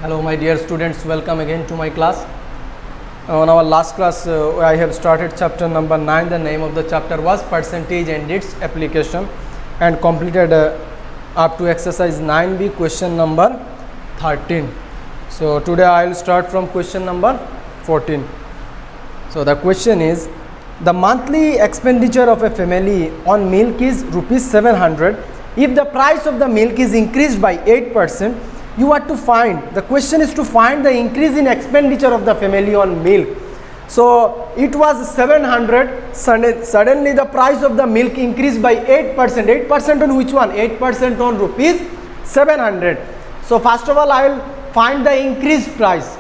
Hello my dear students, welcome again to my class. On our last class I have started chapter number 9. The name of the chapter was percentage and its application, and completed up to exercise 9b, question number 13. So today I will start from question number 14. So the question is, the monthly expenditure of a family on milk is rupees 700. If the price of the milk is increased by 8%, you are to find, the question is to find the increase in expenditure of the family on milk. So it was 700, suddenly the price of the milk increased by 8%. 8% on which one? 8% on rupees 700. So first of all I will find the increased price.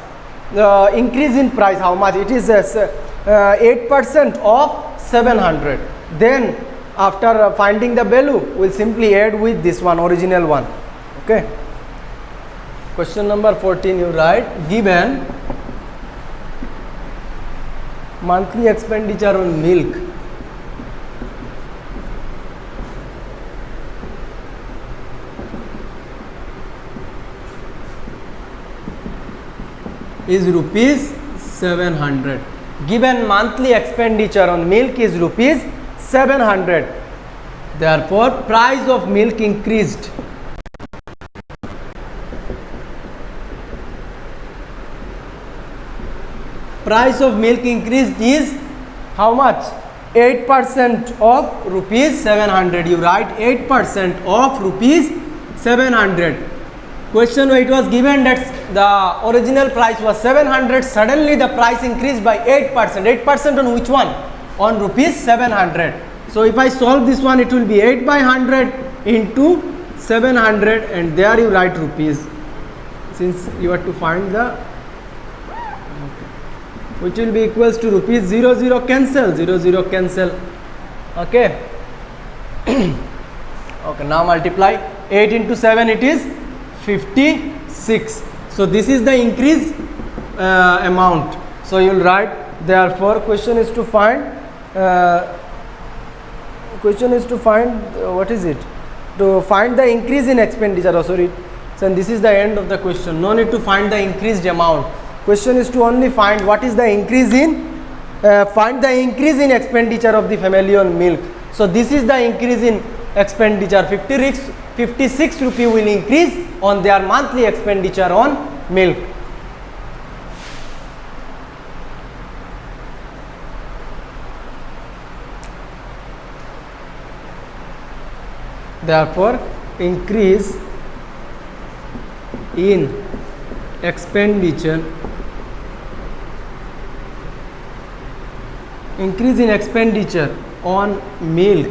The increase in price, how much? It is 8% of 700. Then after finding the value, we will simply add with this one, original one. Okay. Question number 14, you write, given monthly expenditure on milk is rupees 700. Given monthly expenditure on milk is rupees 700. Therefore, price of milk increased. Price of milk increased is how much? 8% of rupees 700. You write 8% of rupees 700. Question, it was given that the original price was 700. Suddenly the price increased by 8%. 8% on which one? On rupees 700. So if I solve this one, it will be 8 by 100 into 700, and there you write rupees, since you have to find the, which will be equals to rupees 0 0 cancel, 0 0 cancel. Okay. Okay, now multiply 8 into 7, it is 56. So this is the increased amount. So you will write, therefore question is to find what is it? To find the increase in expenditure. Oh, sorry. So this is the end of the question. No need to find the increased amount. Question is to only find what is the increase in, find the increase in expenditure of the family on milk. So this is the increase in expenditure. 56 rupee will increase on their monthly expenditure on milk. Therefore, increase in expenditure on milk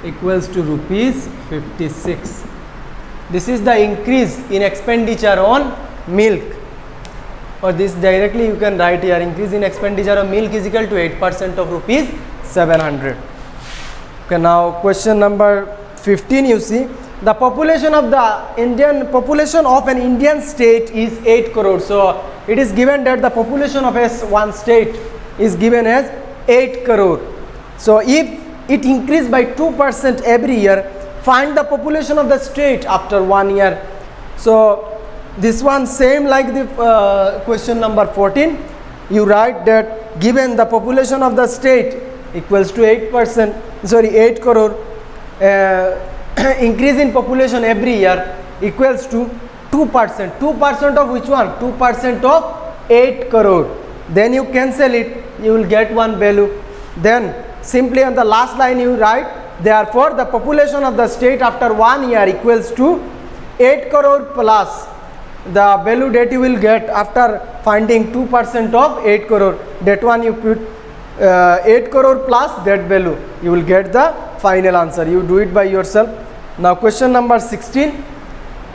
equals to rupees 56. This is the increase in expenditure on milk, or this directly you can write here, increase in expenditure on milk is equal to 8% of rupees 700. Okay, now question number 15, you see, the population of an Indian state is 8 crore. So it is given that the population of one state is given as 8 crore. So if it increased by 2% every year, find the population of the state after 1 year. So this one same like the question number 14. You write that given the population of the state equals to 8 crore, increase in population every year equals to 2%. 2% of which one? 2% of 8 crore. Then you cancel it, you will get one value. Then simply on the last line you write, therefore the population of the state after 1 year equals to 8 crore plus the value that you will get after finding 2% of 8 crore. That one you put 8 crore plus that value, you will get the final answer. You do it by yourself. Now question number 16,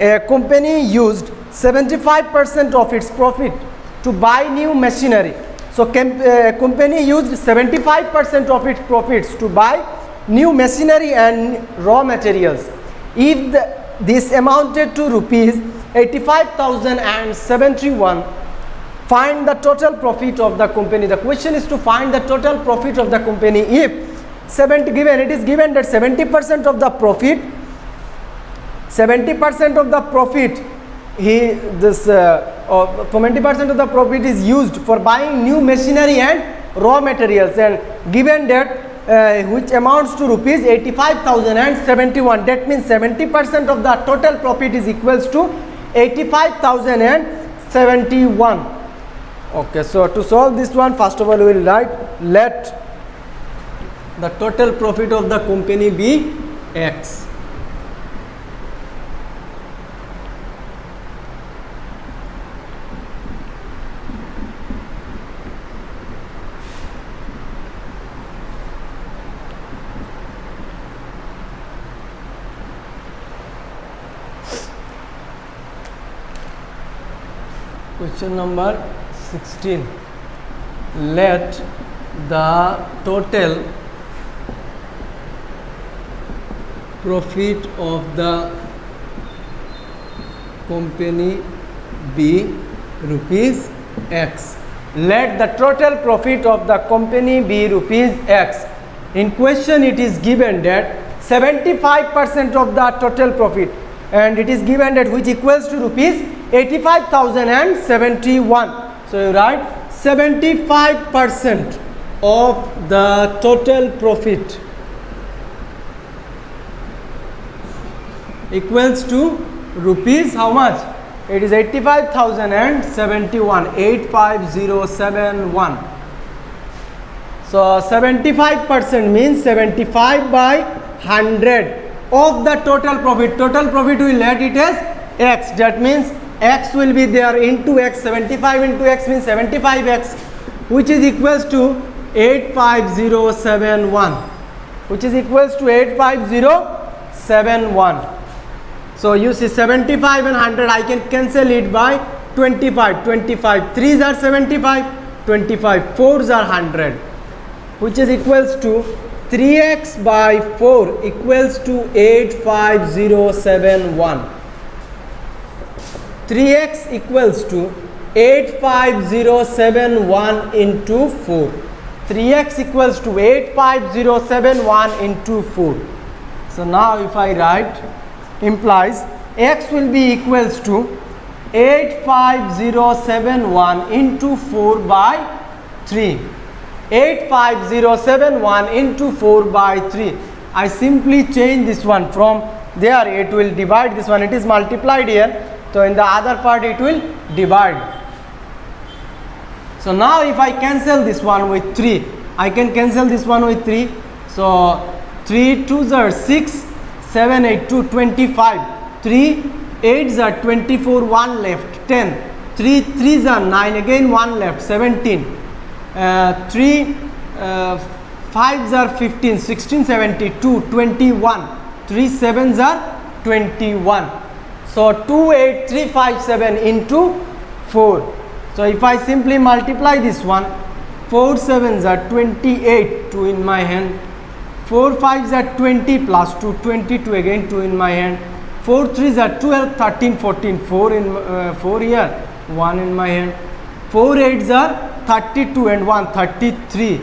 a company used 75% of its profit to buy new machinery. So a company used 75% of its profits to buy new machinery and raw materials. If this amounted to rupees 85,071, find the total profit of the company. The question is to find the total profit of the company if it is given that 70% of the profit 70% of the profit 70% of the profit is used for buying new machinery and raw materials, and given that which amounts to rupees 85,071. That means 70% of the total profit is equals to 85,071. Okay, so to solve this one, first of all we will write let the total profit of the company be X. Question number 16. Let the total profit of the company be rupees X. Let the total profit of the company be rupees X. In question it is given that 75% of the total profit, and it is given that which equals to rupees 85,071. So you write 75% of the total profit equals to rupees how much? It is 85,071, 85071. So 75% means 75 by 100 of the total profit. Total profit we let it as X. That means X will be there into X. 75 into X means 75X, which is equals to 85071, which is equals to 85071. So you see 75 and 100, I can cancel it by 25. 25 3s are 75, 25 4s are 100, which is equals to 3x by 4 equals to 85071. 3x equals to 85071 into 4. 3x equals to 85071 into 4. So now if I write, implies x will be equals to 85071 into 4 by 3. 85071 into 4 by 3. I simply change this one from there, it will divide this one, it is multiplied here. So in the other part it will divide. So now if I cancel this one with 3, I can cancel this one with 3. So 3 2s are 6, 7 8 2 25, 3 8s are 24, 1 left 10, 3 3s are 9, again 1 left 17, 3 5s are 15, 16 72, 21, 3 7s are 21. So 28357 into 4. So if I simply multiply this one, 4 7s are 28, 2 in my hand, 4 5s are 20 plus 2, 22, again 2 in my hand, 4 3s are 12, 13 14, 4 in 4 here, 1 in my hand, 4 8s are 32 and 1 33,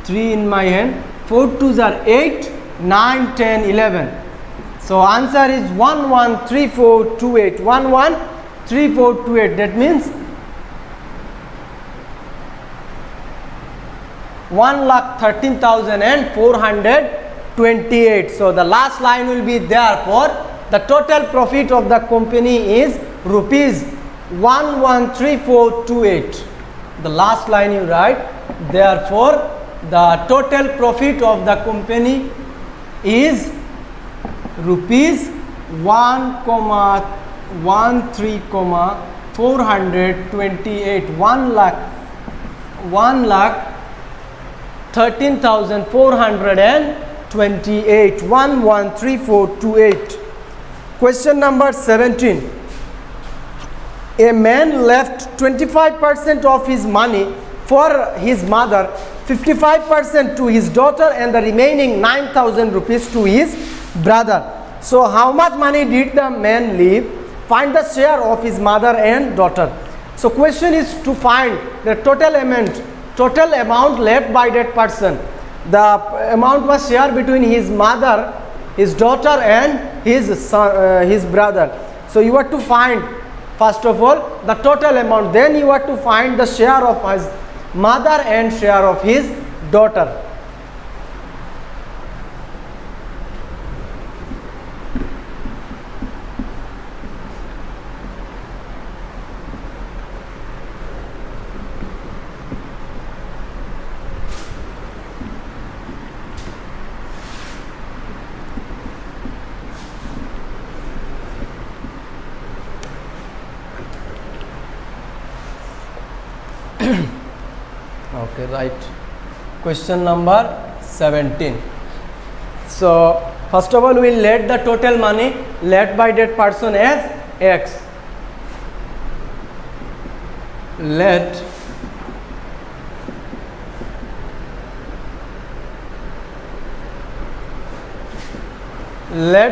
3 in my hand, 4 2s are 8, 9 10 11. So answer is 113428, 113428. That means 1,13,428. So the last line will be therefore the total profit of the company is rupees 113428. The last line you write, therefore the total profit of the company is rupees 1,13,428, 1,13,428, 113428. Question number 17. A man left 25% of his money for his mother, 55% to his daughter, and the remaining 9,000 rupees to his brother. So how much money did the man leave? Find the share of his mother and daughter. So question is to find the total amount left by that person. The amount was shared between his mother his daughter and his son, his brother. So you have to find first of all the total amount, then you have to find the share of his mother and share of his daughter. Okay, right. Question number 17. So first of all, we will let the total money left by that person as X. Let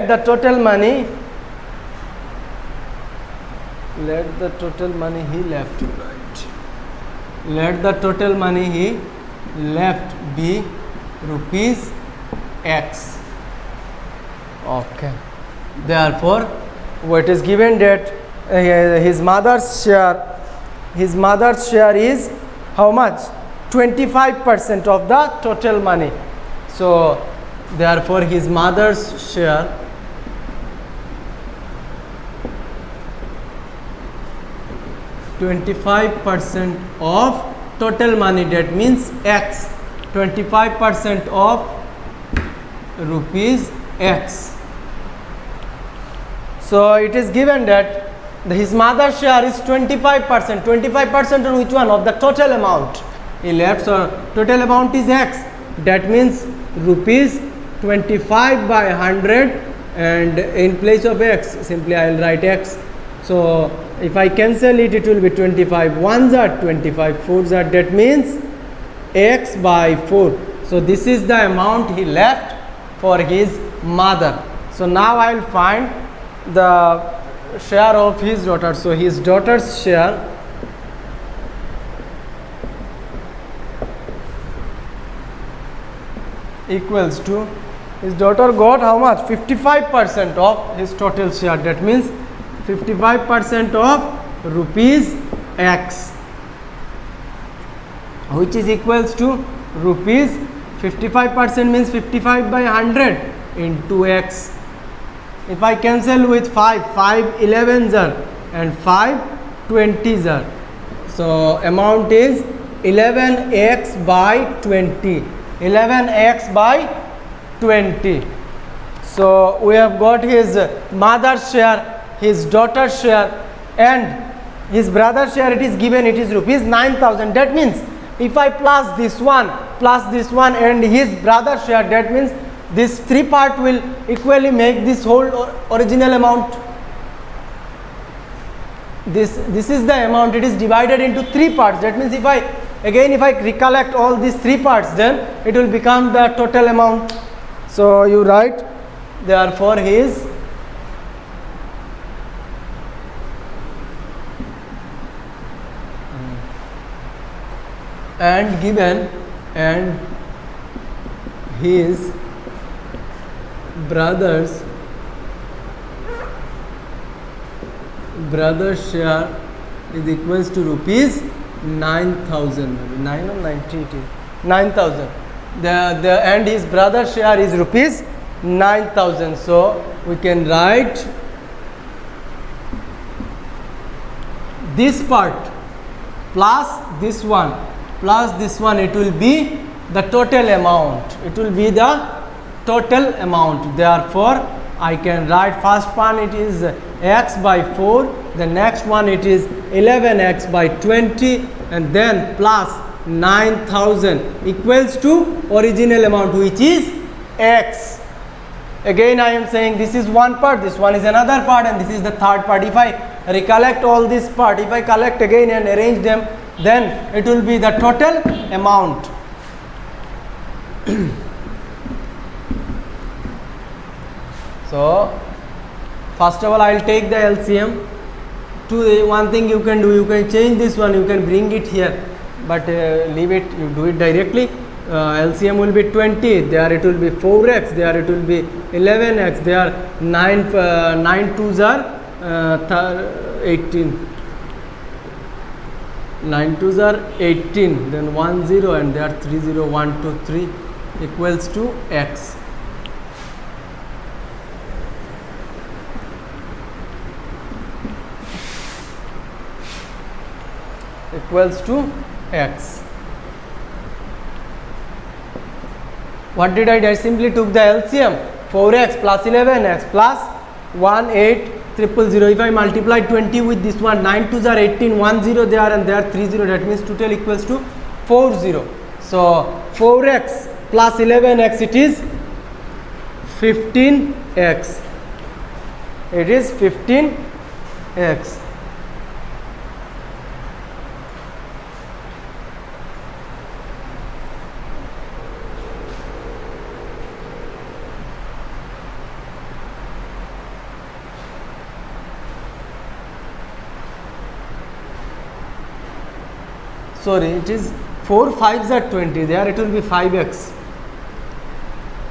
the total money he left, right, let the total money he left be rupees X. Okay, therefore what is given that his mother's share is how much? 25% of the total money. So therefore his mother's share %25 of total money, that means X, 25% of rupees X. So it is given that his mother's share is 25%. 25% on which one? Of the total amount he left. So total amount is X. That means rupees 25 by 100, and in place of X simply I will write X. So if I cancel it, it will be 25 ones are 25 fours are, that means X by 4. So this is the amount he left for his mother. So now I will find the share of his daughter. So his daughter's share equals to, his daughter got how much? 55% of his total share. That means 55% of rupees X, which is equals to rupees 55% means 55 by 100 into X. If I cancel with 5 11s are and 5 20s are, so amount is 11x by 20. 11x by 20. So we have got his mother's share, his daughter's share, and his brother's share. It is given, it is rupees 9,000. That means if I plus this one and his brother's share, that means this three part will equally make this whole original amount. This is the amount. It is divided into three parts. That means if I recollect all these three parts, then it will become the total amount. So you write, therefore his and given and his brother's share is equals to rupees 9,000. 9 or 90 it is 9,000. The and his brother's share is rupees 9,000. So we can write this part plus this one, it will be the total amount. It will be the total amount. Therefore I can write first one, it is x by 4, the next one it is 11x by 20, and then plus 9,000 equals to original amount, which is x. Again I am saying this is one part, this one is another part, and this is the third part. If I recollect all this part, if I collect again and arrange them, then it will be the total amount. So first of all I will take the LCM. One thing you can do, you can change this one, you can bring it here, but leave it, you do it directly. LCM will be 20, there it will be 4x, there it will be 11x, there 9 2s are 18, 9 2s are 18, then 1 0 and there 3 0, 1 2 3 equals to x. Equals to x. What did I do? I simply took the LCM, 4x plus 11x plus 1 8 0 0. If I multiply 20 with this one, 9 2s are 18, 1 0 there and there 3 0, that means total equals to 4 0. So 4x plus 11x, it is 15x. It is 15x. Sorry, it is 4 5s are 20, there it will be 5x.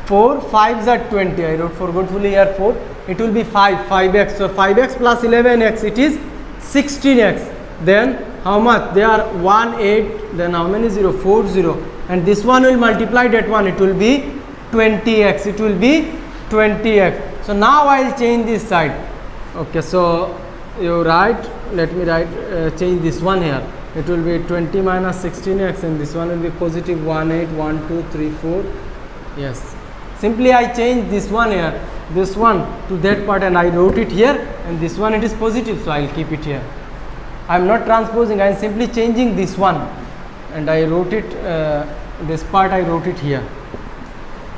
4 5s are 20, I wrote forgetfully here 4, it will be 5x. So 5x plus 11x, it is 16x. Then how much? They are 1 8, then how many 0? 4 0, and this one will multiply that one, it will be 20x. It will be 20x. So now I will change this side. Okay, so you write, let me write, change this one here. It will be 20 minus 16x, and this one will be positive 1 8 1 2 3 4. Yes, simply I change this one here, this one to that part, and I wrote it here, and this one it is positive, so I will keep it here. I am not transposing, I am simply changing this one, and I wrote it, this part I wrote it here.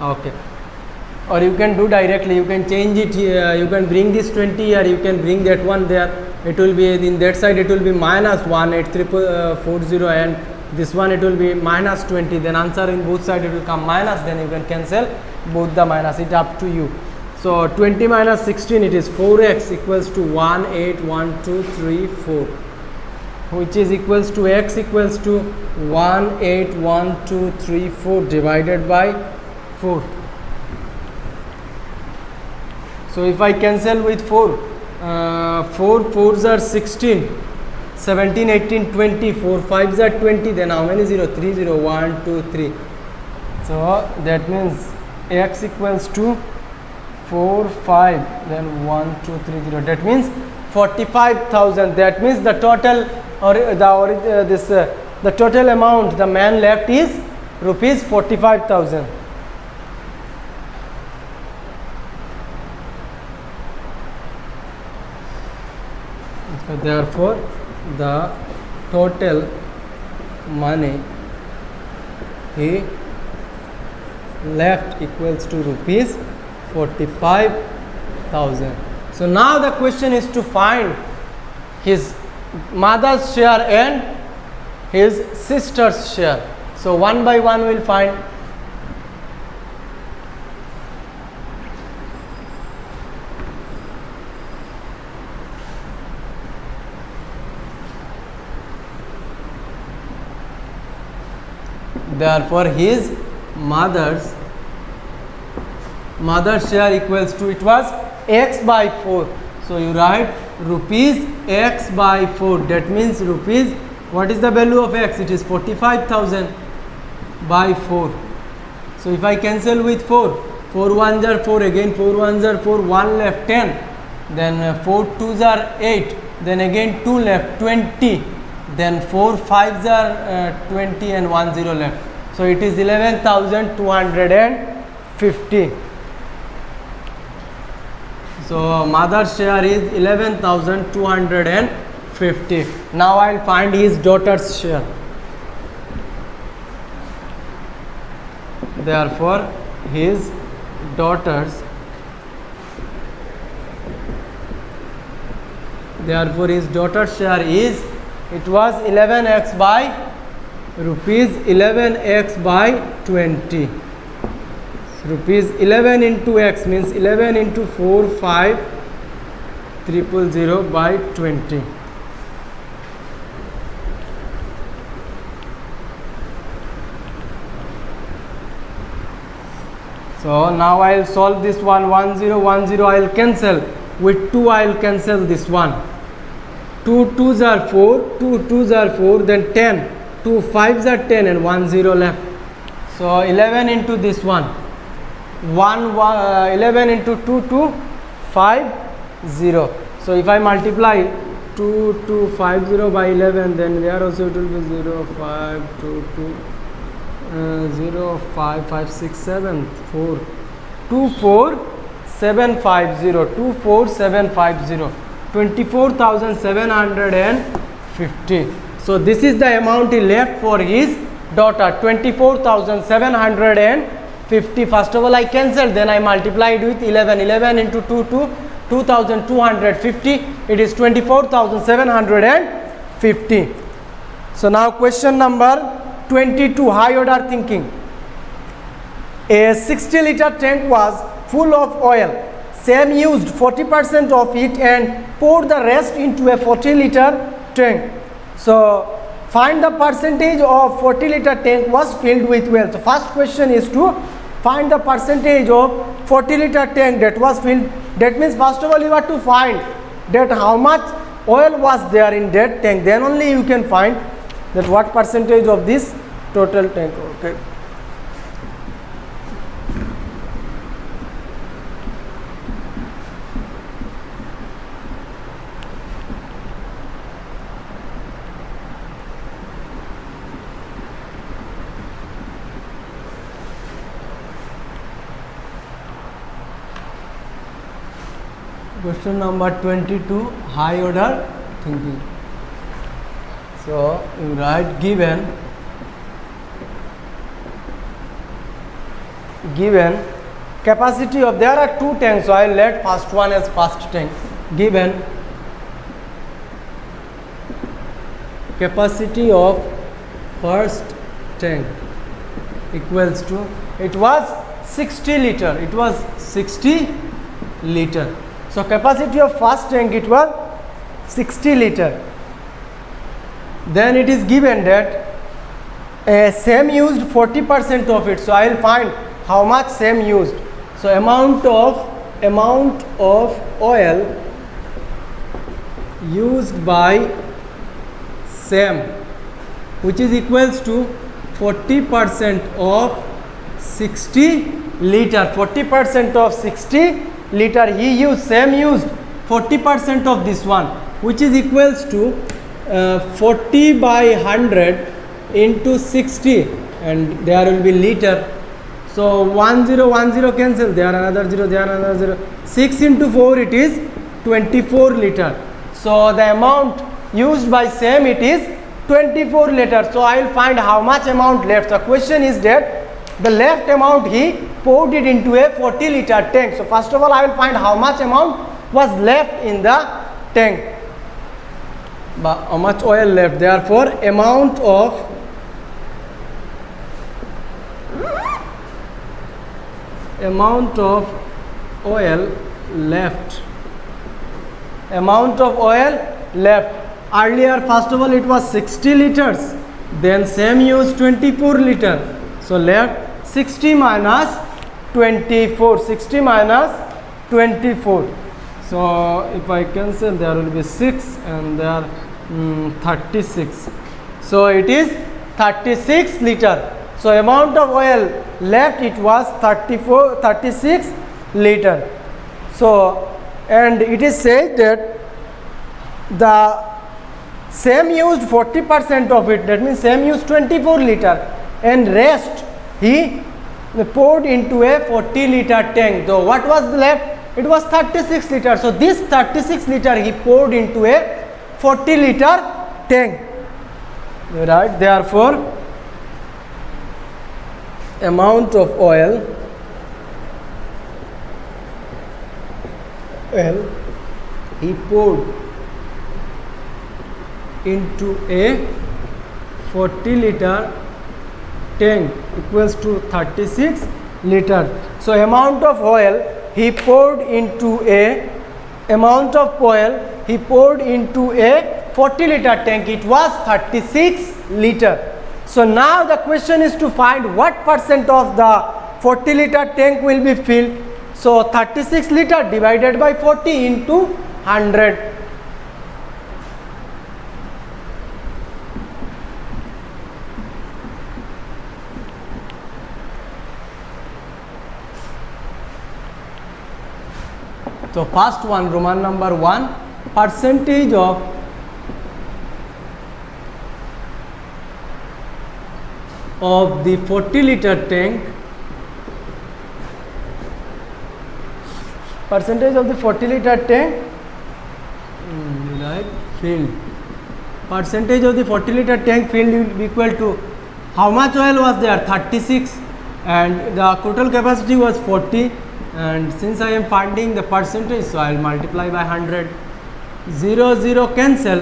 Okay, or you can do directly, you can change it here, you can bring this 20 here, you can bring that one there. It will be in that side, it will be minus 1 8 40, and this one it will be minus 20. Then answer in both sides it will come minus, then you can cancel both the minus, it up to you. So 20 minus 16, it is 4x equals to 1 8 1 2 3 4, which is equals to x equals to 1 8 1 2 3 4 divided by 4. So if I cancel with 4, 4 4s are 16, 17 18 20, 4 5s are 20, then how many 0? 3 0, 1 2 3. So that means x equals to 4 5, then 1 2 3 0, that means 45,000. That means the total, or the total amount the man left is rupees 45,000. So therefore the total money he left equals to rupees 45,000. So now the question is to find his mother's share and his sister's share. So one by one we will find. Therefore his mother's share equals to, it was x by 4. So you write rupees x by 4. That means rupees, what is the value of x? It is 45,000 by 4. So if I cancel with 4, 4 1s are 4, again 4 1s are 4, 1 left 10, then 4 2s are 8, then again 2 left 20, then 4 5s are 20 and 1 0 left. So it is 11,250. So mother's share is 11,250. Now I will find his daughter's share. Therefore his daughter's share is, it was 11x by rupees 11x by 20. Rupees 11 into x means 11 into 4 5 000 by 20. So now I will solve this one. 1 0 1 0 I will cancel. With 2 I will cancel this one. 2 2s are 4, 2 2s are 4, then 10. 2 5s are 10 and 1 0 left. So 11 into this one. 11 into 2 2 5 0. So if I multiply 2 2 5 0 by 11, then there also it will be 0 5 2 2 0 5 5 6 7 4 2 4 7 5 0 2 4 7 5 0 24,750. So this is the amount he left for his daughter, 24,750. First of all I cancelled, then I multiplied with 11. 11 into 2 2,250. It is 24,750. So now question number 22, high order thinking. A 60-liter tank was full of oil. Sam used 40% of it and poured the rest into a 40-liter tank. So find the percentage of 40-liter tank was filled with oil. So first question is to find the percentage of 40-liter tank that was filled. That means first of all you have to find that how much oil was there in that tank. Then only you can find that what percentage of this total tank. Okay. Question number 22, high order thinking. So you write given capacity of, there are two tanks, so I will let first one as first tank. Given capacity of first tank equals to, it was 60 liter, it was 60 liter. So capacity of first tank, it was 60 liter. Then it is given that Sam used 40% of it. So I will find how much Sam used. So amount of oil used by Sam, which is equals to 40% of 60 liter. 40% of 60 liter he used, Sam used 40% of this one, which is equals to 40 by 100 into 60, and there will be liter. So 1 0 1 0 cancel, there another 0, there another 0. 6 into 4 it is 24 liter. So the amount used by Sam, it is 24 liter. So I will find how much amount left. The question is that the left amount he poured it into a 40 liter tank. So first of all I will find how much amount was left in the tank. But how much oil left? Therefore amount of oil left. Amount of oil left. Earlier, first of all, it was 60 liters. Then Sam used 24 liter. So left 60 minus 24. 60 minus 24. So if I cancel, there will be 6 and there 36. So it is 36 liter. So amount of oil left, it was 36 liter. So, and it is said that the Sam used 40% of it. That means Sam used 24 liter, and rest he poured into a 40 liter tank. So what was left? It was 36 liter. So this 36 liter he poured into a 40 liter tank. Right? Therefore, amount of oil he poured into a 40 liter tank equals to 36 liter. So amount of oil he poured into a 40 liter tank, it was 36 liter. So now the question is to find what percent of the 40 liter tank will be filled. So 36 liter divided by 40 into 100. So first one, Roman number 1, percentage of the 40 liter tank, percentage of the 40 liter tank filled, percentage of the 40 liter tank filled will be equal to how much oil was there, 36, and the total capacity was 40, and since I am finding the percentage, so I will multiply by 100. 0 0 cancel,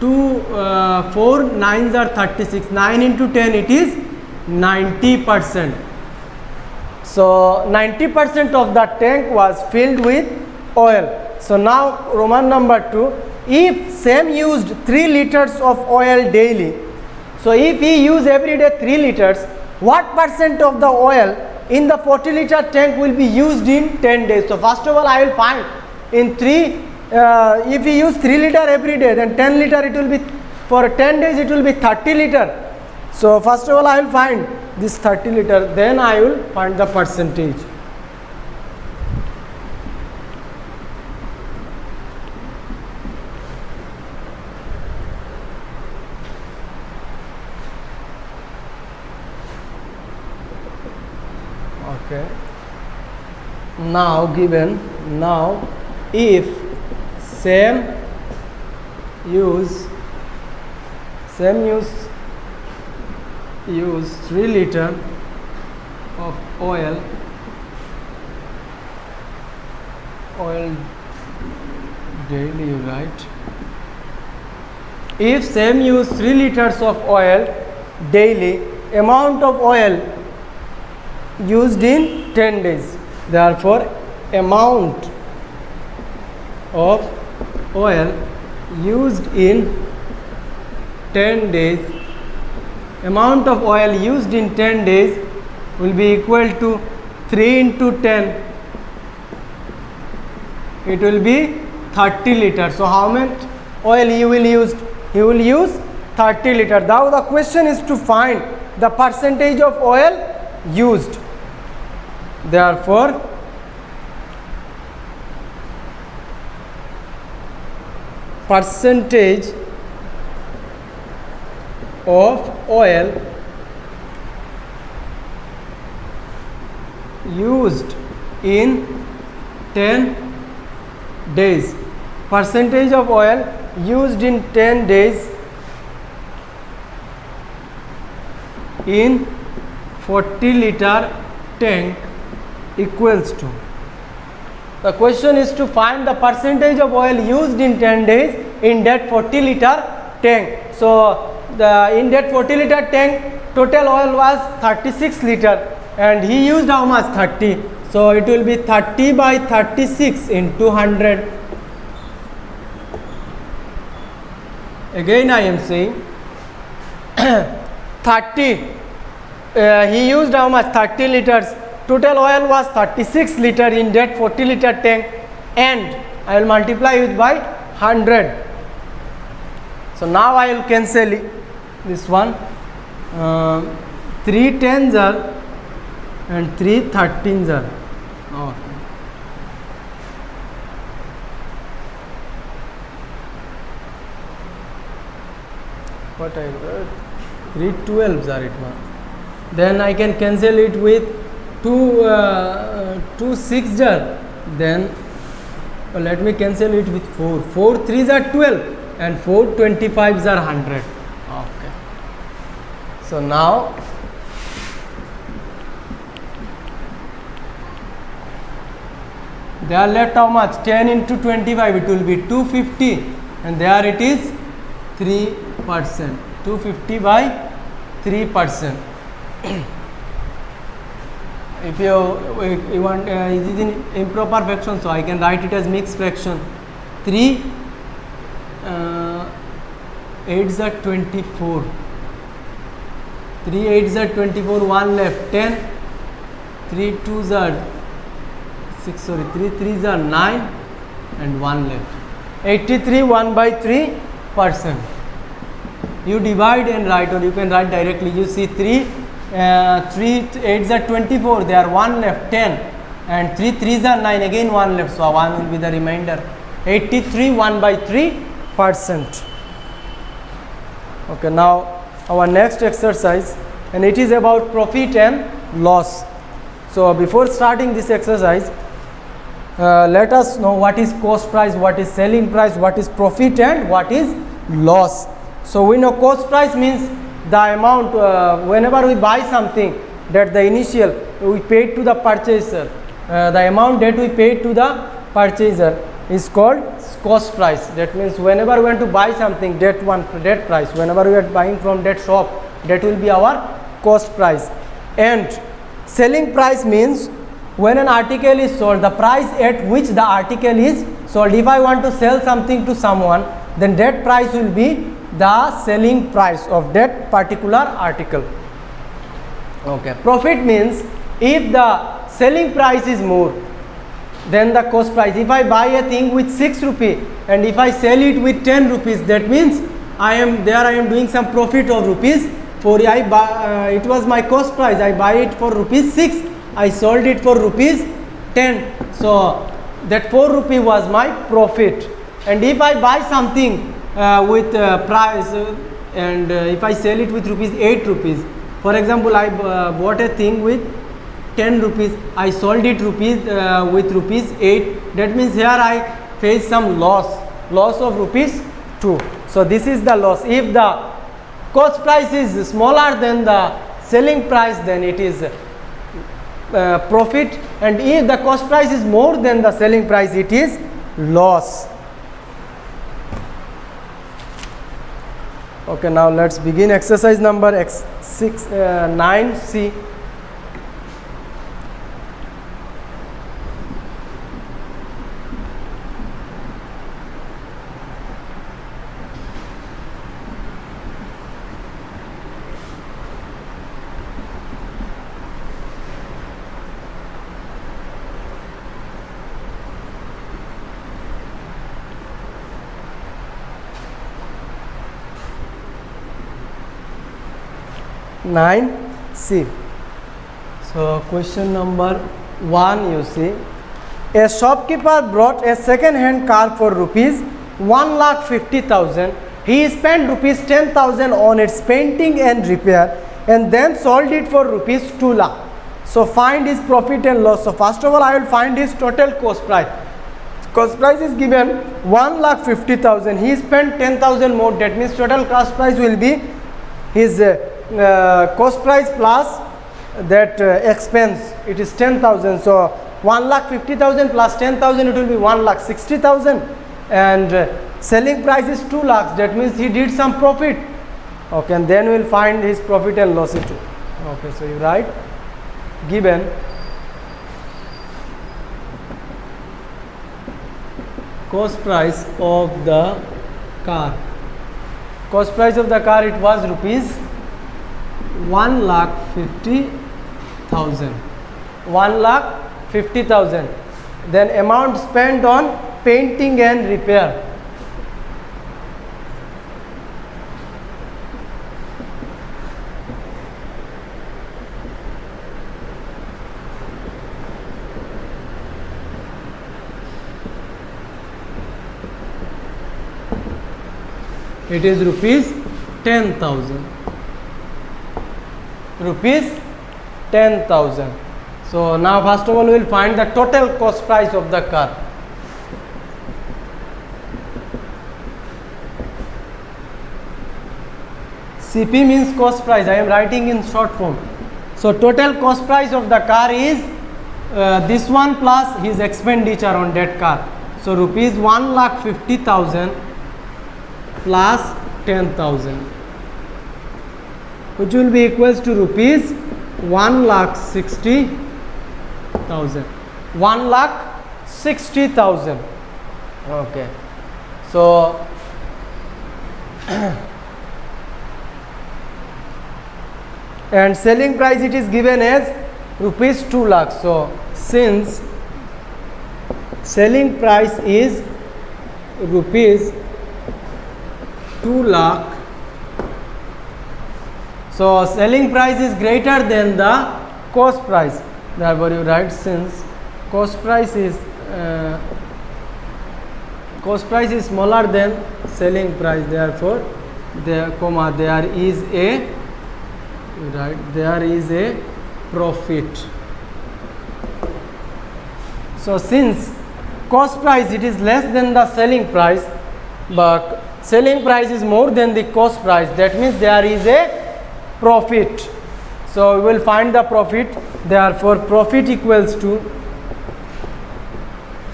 2 4 9s are 36, 9 into 10 it is 90%. So 90% of the tank was filled with oil. So now Roman number 2, if Sam used 3 liters of oil daily, so if he use every day 3 liters, what percent of the oil in the 40 liter tank will be used in 10 days? So first of all I will find in 3, if we use 3 liter every day, then 10 liter it will be, for 10 days it will be 30 liter. So first of all I will find this 30 liter, then I will find the percentage. Okay. Now given, now if Sam use 3 liter of oil daily, right? If Sam use 3 liters of oil daily, amount of oil used in 10 days, therefore amount of oil used in 10 days, amount of oil used in 10 days will be equal to 3 into 10, it will be 30 liters. So how much oil he will use? He will use 30 liters. Now the question is to find the percentage of oil used. Therefore percentage of oil used in 10 days, percentage of oil used in 10 days in 40 liter tank equals to, the question is to find the percentage of oil used in 10 days in that 40 liter tank. So in that 40 liter tank total oil was 36 liter and he used how much? 30. So it will be 30 by 36 into 100. Again I am saying 30, he used how much? 30 liters. Total oil was 36 liter in that 40 liter tank, and I will multiply it by 100. So now I will cancel this one. 3 10s are and 3 13s are. Okay. What I wrote? 3 12s are it now. Then I can cancel it with 2 6s are. Then let me cancel it with 4. 4 3s are 12 and 4 25s are 100. Okay. So now they are left how much? 10 into 25, it will be 250, and there it is 3%. 250 by 3%. If you want, it is in improper fraction, so I can write it as mixed fraction. 3 8s are 24. 3 8s are 24, 1 left, 10, 3 2s are 6, sorry, 3 3s are 9 and 1 left. 83 1/3%. You divide and write, or you can write directly. You see 3 8s are 24, there are 1 left, 10, and 3 3s are 9, again 1 left, so 1 will be the remainder. 83 1/3%. Okay, now our next exercise, and it is about profit and loss. So before starting this exercise, let us know what is cost price, what is selling price, what is profit, and what is loss. So we know cost price means the amount whenever we buy something, that the initial we paid to the purchaser, the amount that we paid to the purchaser is called cost price. That means whenever we want to buy something, that price, whenever we are buying from that shop, that will be our cost price. And selling price means when an article is sold, the price at which the article is sold. If I want to sell something to someone, then that price will be the selling price of that particular article. Okay. Profit means if the selling price is more than the cost price. If I buy a thing with 6 rupee and if I sell it with 10 rupees, that means I am doing some profit of rupees 4. It was my cost price, I buy it for rupees 6, I sold it for rupees 10, so that 4 rupee was my profit. And if I buy something with price and if I sell it with rupees 8 rupees, for example, I bought a thing with 10 rupees, I sold it with rupees 8, that means here I face some loss of rupees 2. So this is the loss. If the cost price is smaller than the selling price, then it is profit, and if the cost price is more than the selling price, it is loss. Okay, now let's begin exercise number 9C. C. So question number 1, you see, a shopkeeper brought a second hand car for rupees 1,50,000. He spent rupees 10,000 on its painting and repair and then sold it for rupees 2 lakh. So find his profit and loss. So first of all, I will find his total cost price. Cost price is given 1,50,000. He spent 10,000 more. That means total cost price will be his cost price plus that expense. It is 10,000. So 1,50,000 plus 10,000, it will be 1,60,000. And selling price is 2 lakhs. That means he did some profit. Okay, and then we will find his profit and loss too. Okay, so you write given cost price of the car. Cost price of the car, it was rupees 1,50,000. 1,50,000. Then amount spent on painting and repair. It is rupees 10,000. Rupees 10,000. So now first of all we will find the total cost price of the car. CP means cost price. I am writing in short form. So total cost price of the car is this one plus his expenditure on that car. So rupees 1,50,000 plus 10,000, which will be equals to rupees 1,60,000. 1,60,000. Okay. So and selling price, it is given as rupees 2 lakh. So since selling price is rupees 2 lakh, so selling price is greater than the cost price. Therefore you write, since cost price is smaller than selling price, therefore there is a, you write, there is a profit. So since cost price it is less than the selling price, but selling price is more than the cost price, that means there is a profit. So we will find the profit. Therefore profit equals to,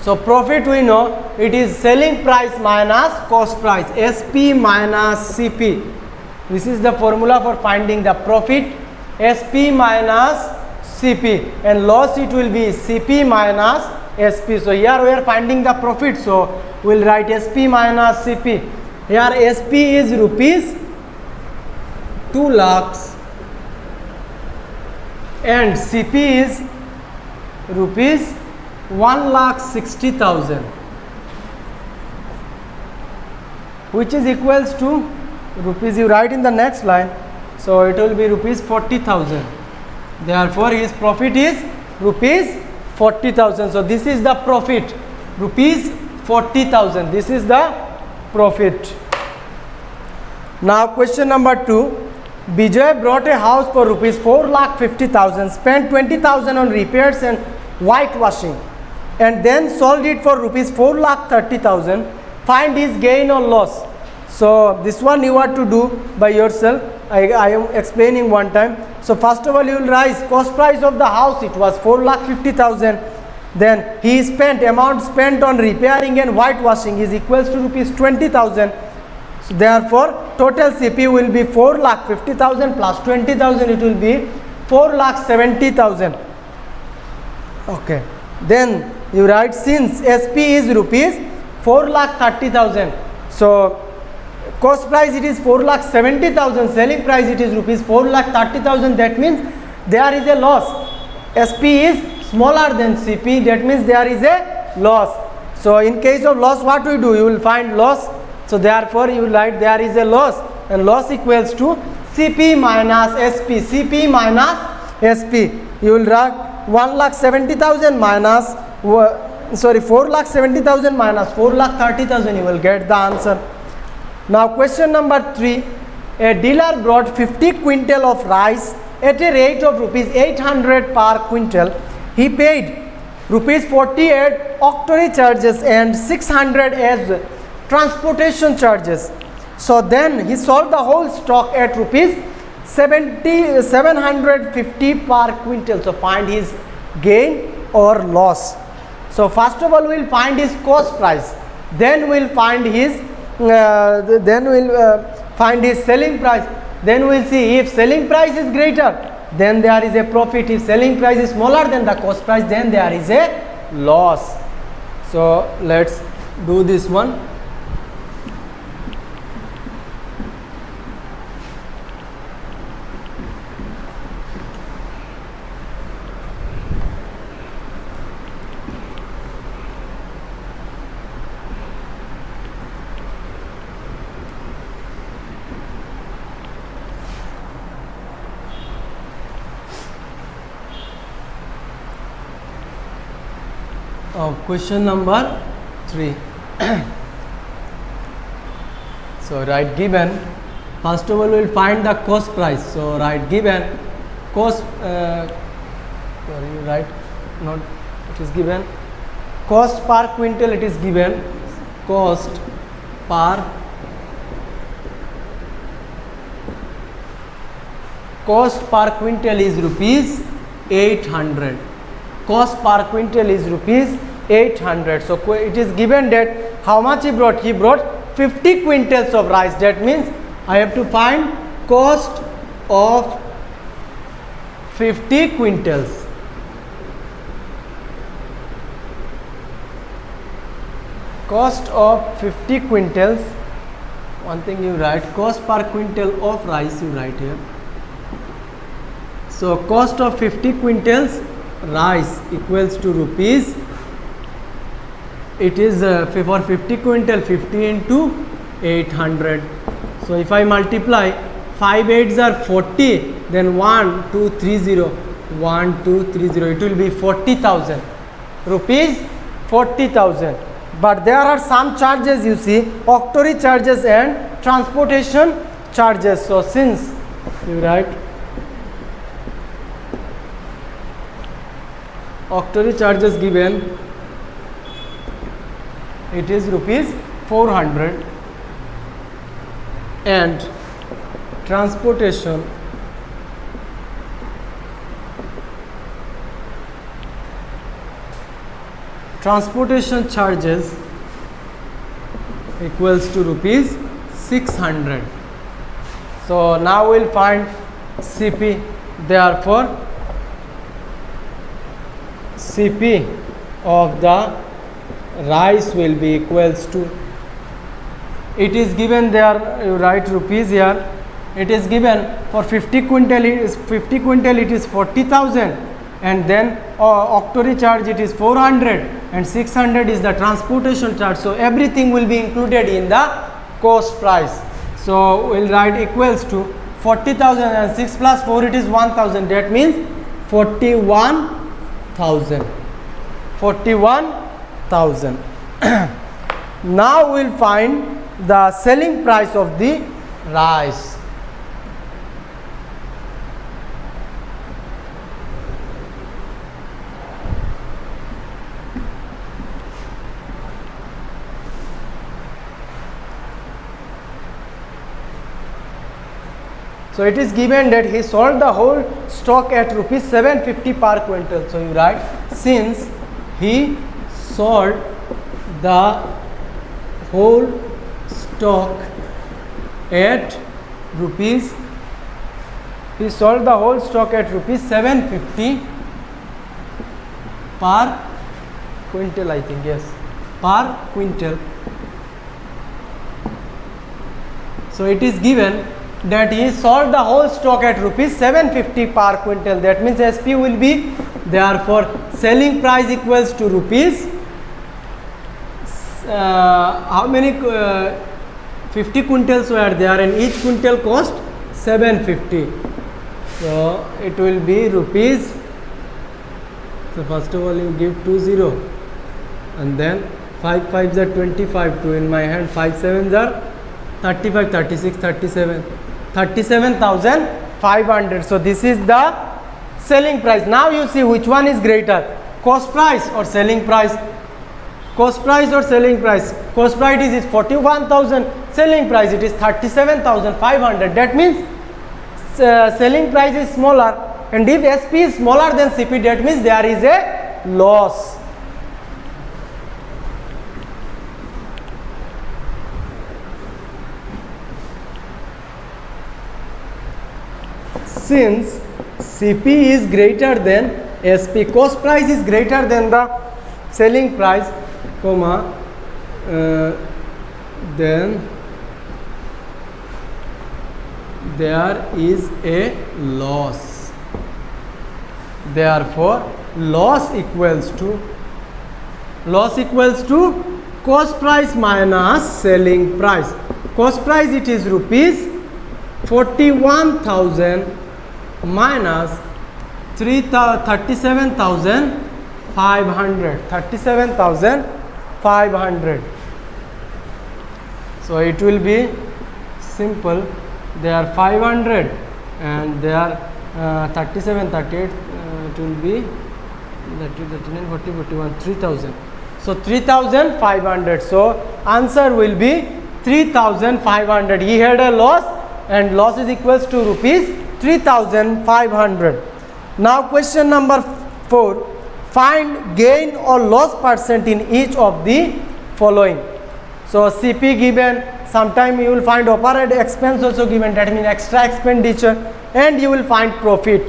so profit we know it is selling price minus cost price, SP minus CP. This is the formula for finding the profit, SP minus CP, and loss it will be CP minus SP. So here we are finding the profit, so we will write SP minus CP. Here SP is rupees 2 lakhs and CP is rupees 1,60,000, which is equals to rupees, you write in the next line, so it will be rupees 40,000. Therefore his profit is rupees 40,000. So this is the profit, rupees 40,000. This is the profit. Now question number 2. Bijoy brought a house for rupees 4,50,000, spent 20,000 on repairs and whitewashing, and then sold it for rupees 4,30,000. Find his gain or loss. So this one you have to do by yourself. I am explaining one time. So first of all you will write cost price of the house, it was 4,50,000. Then he spent, amount spent on repairing and whitewashing is equals to rupees 20,000. So therefore total CP will be 4,50,000 plus 20,000, it will be 4,70,000. Okay. Then you write, since SP is rupees 4,30,000. So cost price it is 4,70,000, selling price it is rupees 4,30,000, that means there is a loss. SP is smaller than CP, that means there is a loss. So in case of loss, what we do, you will find loss. So therefore you will write there is a loss, and loss equals to CP minus SP. CP minus SP. You will write 1,70,000 minus 4,70,000 minus 4,30,000. You will get the answer. Now question number 3. A dealer brought 50 quintal of rice at a rate of rupees 800 per quintal. He paid rupees 48 octroi charges and 600 as transportation charges. So then he sold the whole stock at rupees 750 per quintal. So find his gain or loss. So first of all we will find his cost price, then we will find his find his selling price, then we will see if selling price is greater, then there is a profit. If selling price is smaller than the cost price, then there is a loss. So let's do this one. Question number 3. So write given. First of all we will find the cost price. So write given cost, write not, it is given cost per quintal, it is given cost per quintal is rupees 800. Cost per quintal is rupees 800. So it is given that how much he brought? He brought 50 quintals of rice. That means I have to find cost of 50 quintals. Cost of 50 quintals. One thing you write, cost per quintal of rice you write here. So cost of 50 quintals rice equals to rupees. It is for 50 quintal 50 into 800. So if I multiply 5 8s are 40, then 1230, it will be 40,000 rupees, 40,000. But there are some charges, you see, octroi charges and transportation charges. So since you write octroi charges given, it is rupees 400, and transportation charges equals to rupees 600. So now we'll find CP. Therefore CP of the rice will be equals to, it is given there, you write rupees here, it is given for 50 quintal it is 40,000, and then octroi charge it is 400, and 600 is the transportation charge. So everything will be included in the cost price. So we'll write equals to 40,000, and 6 plus 4 it is 1,000, that means 41,000. Now we'll find the selling price of the rice. So it is given that he sold the whole stock at rupees 750 per quintal. So you write, since he sold the whole stock at rupees, he sold the whole stock at rupees 750 per quintal, I think, yes, per quintal. So it is given that he sold the whole stock at rupees 750 per quintal, that means SP will be, therefore selling price equals to rupees, how many 50 quintals were there, and each quintal cost 750. So it will be rupees, so first of all you give 20, and then 5 5s are 25, 2 in my hand, 5 7s are 35, 36, 37, 37,500. So this is the selling price. Now you see which one is greater, cost price or selling price. Cost price or selling price. Cost price is 41,000, selling price it is 37,500. That means selling price is smaller, and if SP is smaller than CP, that means there is a loss. Since CP is greater than SP, cost price is greater than the selling price, comma, then there is a loss. Therefore loss equals to cost price minus selling price. Cost price it is rupees 41,000 minus 37,500. So it will be simple, they are 500 and they are 37, 38, it will be 39, 40, 41, 3,000. So 3,500. So answer will be 3,500. He had a loss, and loss is equals to rupees 3,500. Now question number 4, find gain or loss percent in each of the following. So CP given, sometime you will find overhead expense also given, that means extra expenditure, and you will find profit.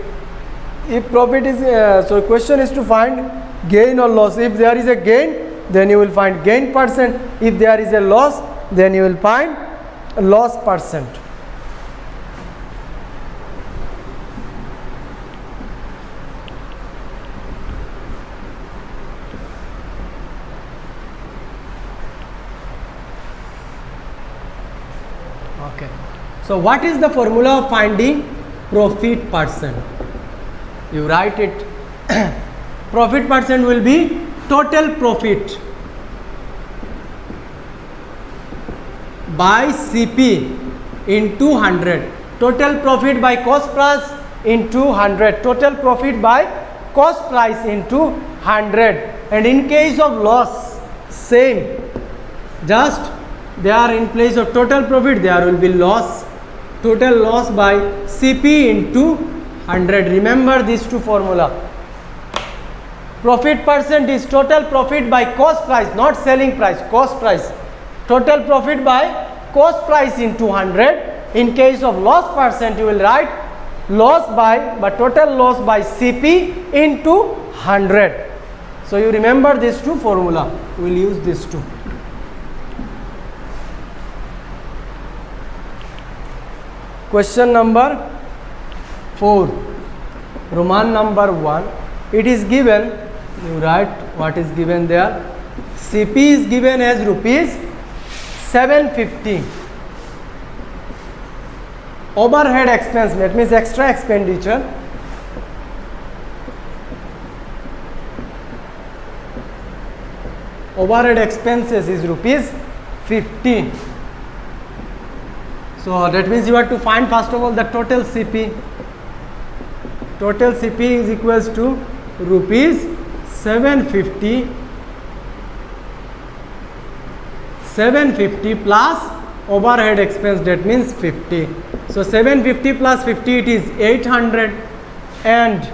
If profit is, so question is to find gain or loss. If there is a gain, then you will find gain percent. If there is a loss, then you will find loss percent. Okay. So what is the formula of finding profit percent? You write it. Profit percent will be total profit by CP into 100. Total profit by cost price into 100. Total profit by cost price into 100. And in case of loss, same. Just there in place of total profit, there will be loss. Total loss by CP into 100. Remember these two formula. Profit percent is total profit by cost price, not selling price, cost price. Total profit by cost price into 100. In case of loss percent, you will write loss by total loss by CP into 100. So you remember these two formula. We will use these two. Question number 4. Roman number 1. It is given, you write what is given there. CP is given as rupees 750. Overhead expense, that means extra expenditure. Overhead expenses is rupees 50. So that means you have to find first of all the total CP. Total CP is equals to rupees 750. 750 plus overhead expense, that means 50. So 750 plus 50, it is 800, and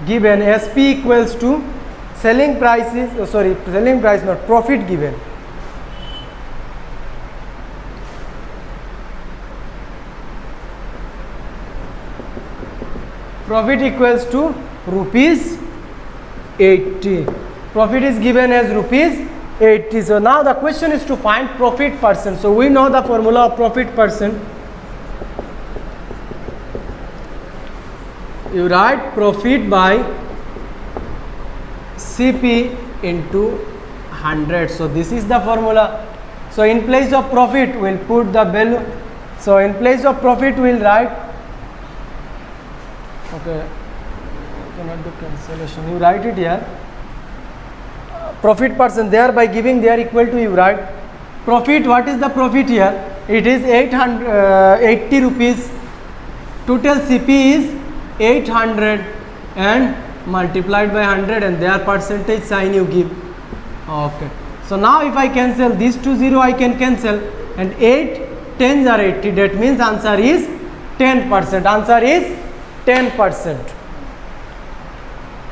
given SP equals to selling price is, selling price not profit given. Profit equals to rupees 80. Profit is given as rupees 80. So now the question is to find profit percent. So we know the formula of profit percent. You write profit by CP into 100. So this is the formula. So in place of profit, we'll put the value. So in place of profit, we'll write, okay, cannot do cancellation. You write it here. Profit percent, there by giving there equal to, you write profit. What is the profit here? It is 80 rupees. Total CP is 800 and multiplied by 100, and their percentage sign you give. Okay. So now if I cancel these two 0, I can cancel, and 8 10s are 80. That means answer is 10%. Answer is 10%.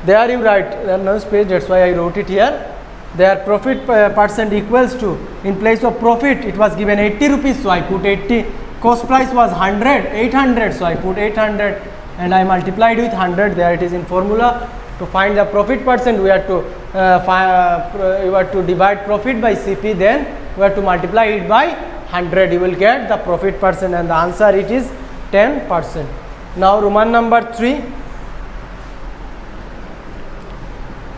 There you write, there is no space, that's why I wrote it here. Their profit percent equals to, in place of profit it was given 80 rupees, so I put 80. Cost price was 800, so I put 800, and I multiplied with 100. There it is in formula. To find the profit percent, we have to divide profit by CP, then we have to multiply it by 100. You will get the profit percent, and the answer it is 10%. Now Roman number 3.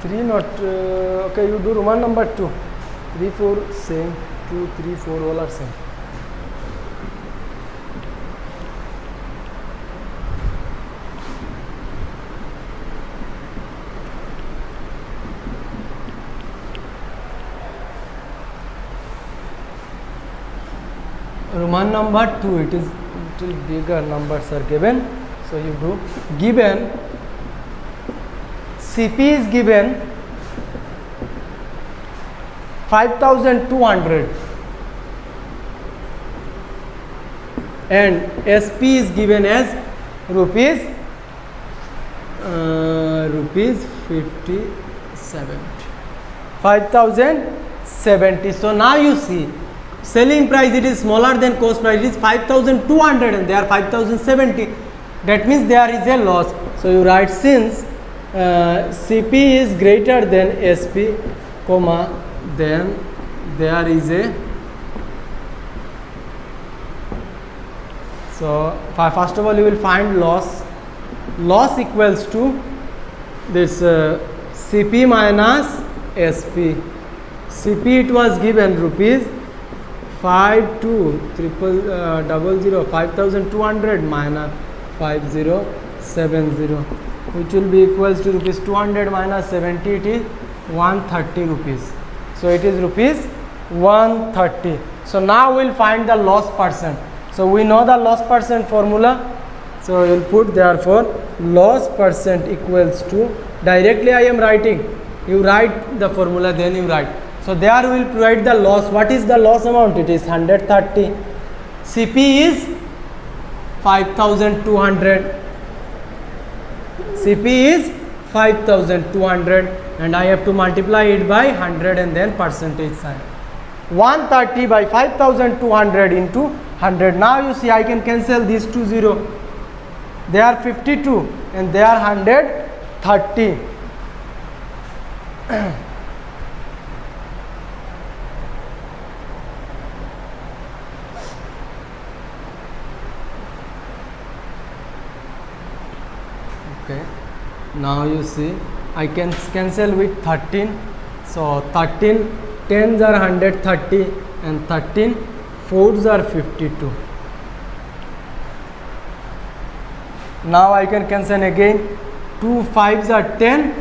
3 not, okay, you do Roman number 2. 3, 4 same, 2, 3, 4 all are same. Roman number 2, it is little bigger numbers are given. So you do given CP is given 5200 and SP is given as rupees 57, 5070. So now you see selling price, it is smaller than cost price, it is 5200 and they are 5070. That means there is a loss. So you write, since CP is greater than SP, comma, then there is a, so first of all you will find loss. Loss equals to this CP minus SP. CP it was given rupees 5200 5200 minus 5070, which will be equals to rupees 200 minus 70, it is 130 rupees. So it is rupees 130. So now we'll find the loss percent. So we know the loss percent formula. So we'll put therefore loss percent equals to, directly I am writing, you write the formula, then you write. So there we will provide the loss. What is the loss amount? It is 130. CP is 5200. CP is 5200 and I have to multiply it by 100 and then percentage sign. 130 by 5200 into 100. Now you see I can cancel these two zero. They are 52 and they are 130. Okay. Now you see I can cancel with 13. So 13 10s are 130 and 13 4s are 52. Now I can cancel again. 2 5s are 10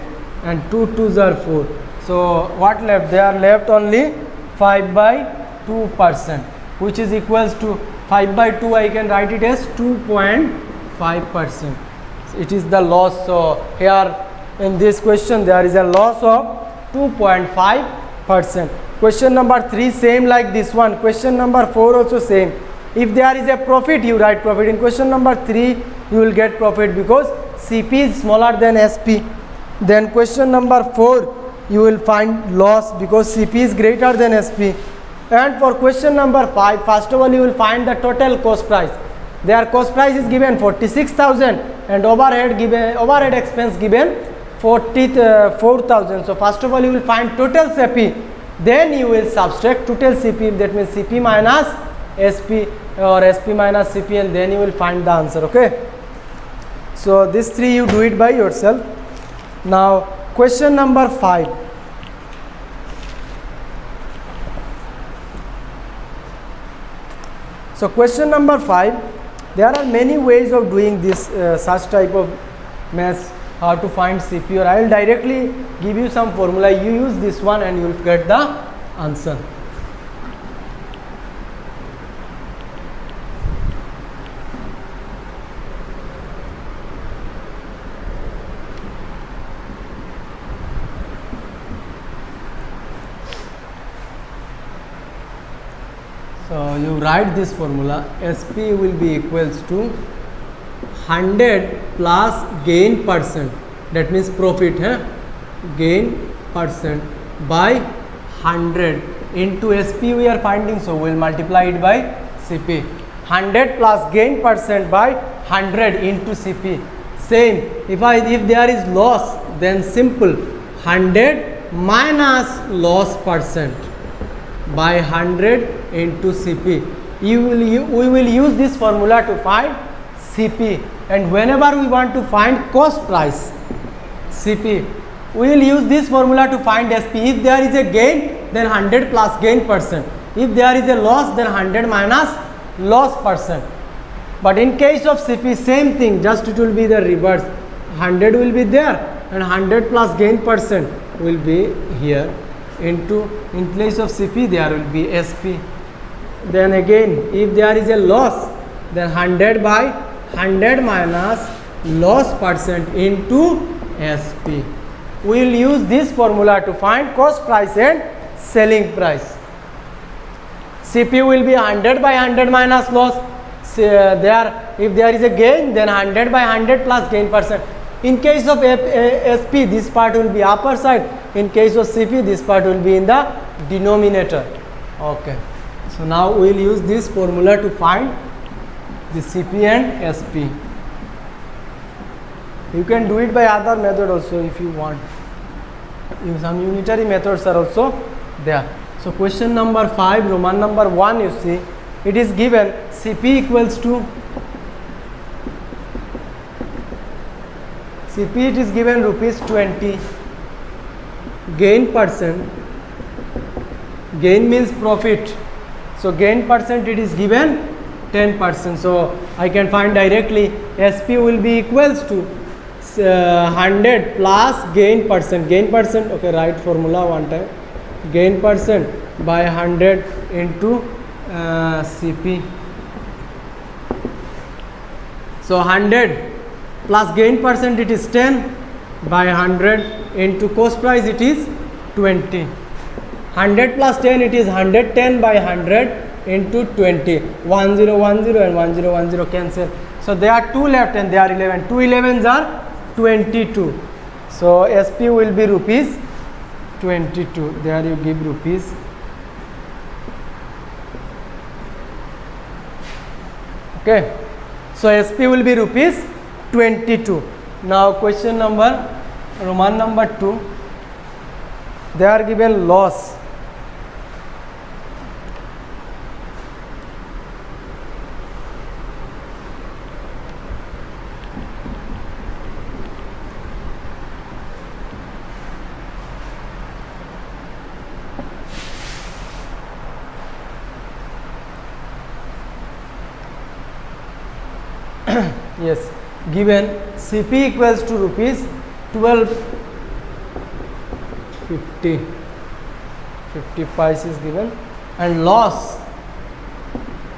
and 2 2s are 4. So what left? They are left only 5 by 2%, which is equals to 5 by 2. I can write it as 2.5%. It is the loss. So here in this question there is a loss of 2.5%. Question number 3 same like this one. Question number 4 also same. If there is a profit, you write profit. In question number 3 you will get profit because CP is smaller than SP. Then question number 4 you will find loss because CP is greater than SP. And for question number 5, first of all you will find the total cost price. Their cost price is given 46,000 and overhead expense given 44,000. So first of all you will find total CP, then you will subtract total CP, that means CP minus SP or SP minus CP, and then you will find the answer. Okay, so this 3 you do it by yourself. Now question number 5. So question number 5, there are many ways of doing this such type of maths, how to find CP, or I will directly give you some formula. You use this one and you will get the answer. So you write this formula. SP will be equals to 100 plus gain percent, that means profit, gain percent by 100 into SP we are finding, so we will multiply it by CP. 100 plus gain percent by 100 into CP. Same, if there is loss, then simple, 100 minus loss percent by 100 into CP. We will use this formula to find CP, and whenever we want to find cost price CP, we will use this formula to find SP. If there is a gain, then 100 plus gain percent. If there is a loss, then 100 minus loss percent. But in case of CP, same thing, just it will be the reverse. 100 will be there and 100 plus gain percent will be here, into, in place of CP there will be SP. Then again, if there is a loss, then 100 by 100 minus loss percent into SP. We will use this formula to find cost price and selling price. CP will be 100 by 100 minus loss. If there is a gain, then 100 by 100 plus gain percent. In case of SP, this part will be upper side. In case of CP, this part will be in the denominator. Okay. So now we will use this formula to find the CP and SP. You can do it by other method also if you want. Some unitary methods are also there. So question number 5, Roman number 1, you see, it is given CP equals to, CP it is given rupees 20, gain percent, gain means profit, So gain percent it is given 10%. So I can find directly SP will be equals to 100 plus gain percent. Gain percent, okay, write formula one time. Gain percent by 100 into CP. So 100 plus gain percent it is 10 by 100 into cost price it is 20. 100 plus 10 it is 110 by 100 into 20. 1010 and 1010 cancel. So there are 2 left and there are 11. 2 11s are 22. So SP will be rupees 22. There you give rupees. Okay. So SP will be rupees 22. Now question number Roman number 2. They are given loss. Yes, given CP equals to rupees 12.50 pice is given, and loss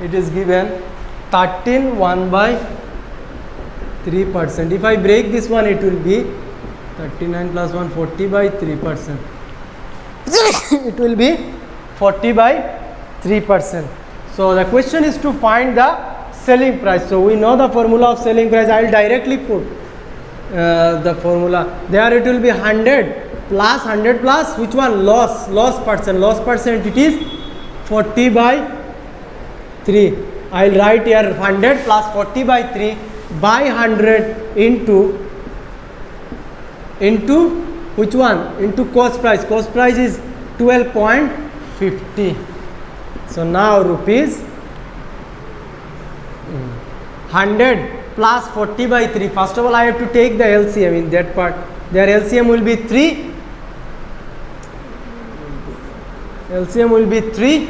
it is given 13 by 3%. If I break this one, it will be 39 plus 1 40 by 3%. It will be 40 by 3%. So the question is to find the selling price. So we know the formula of selling price. I will directly put the formula. There it will be 100 plus which one? Loss percent it is 40 by 3. I will write here 100 plus 40 by 3 by 100 into which one? Into cost price. Cost price is 12.50. So now rupees 100 plus 40 by 3. First of all, I have to take the LCM in that part. Their LCM will be 3. LCM will be 3,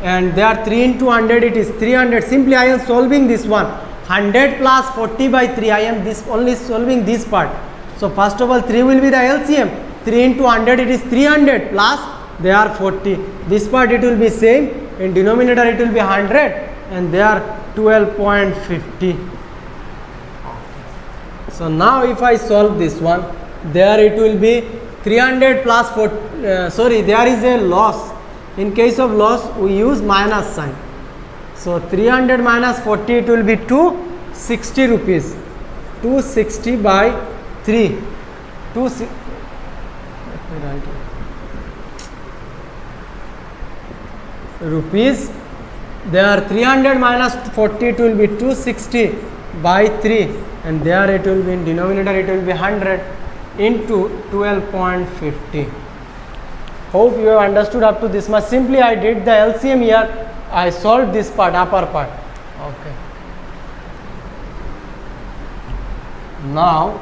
and there 3 into 100 it is 300. Simply I am solving this one. 100 plus 40 by 3. I am only solving this part. So first of all, 3 will be the LCM. 3 into 100 it is 300 plus they are 40. This part it will be same. In denominator it will be 100 and they are 12.50. So now if I solve this one, there it will be 300 plus 40, there is a loss. In case of loss we use minus sign. So 300 minus 40 it will be 260 rupees. 260 by 3. 260. Let me write it. Rupees. There 300 minus 40 it will be 260 by 3, and there it will be in denominator it will be 100 into 12.50. Hope you have understood up to this much. Simply I did the LCM here. I solved this part, upper part. Okay. Now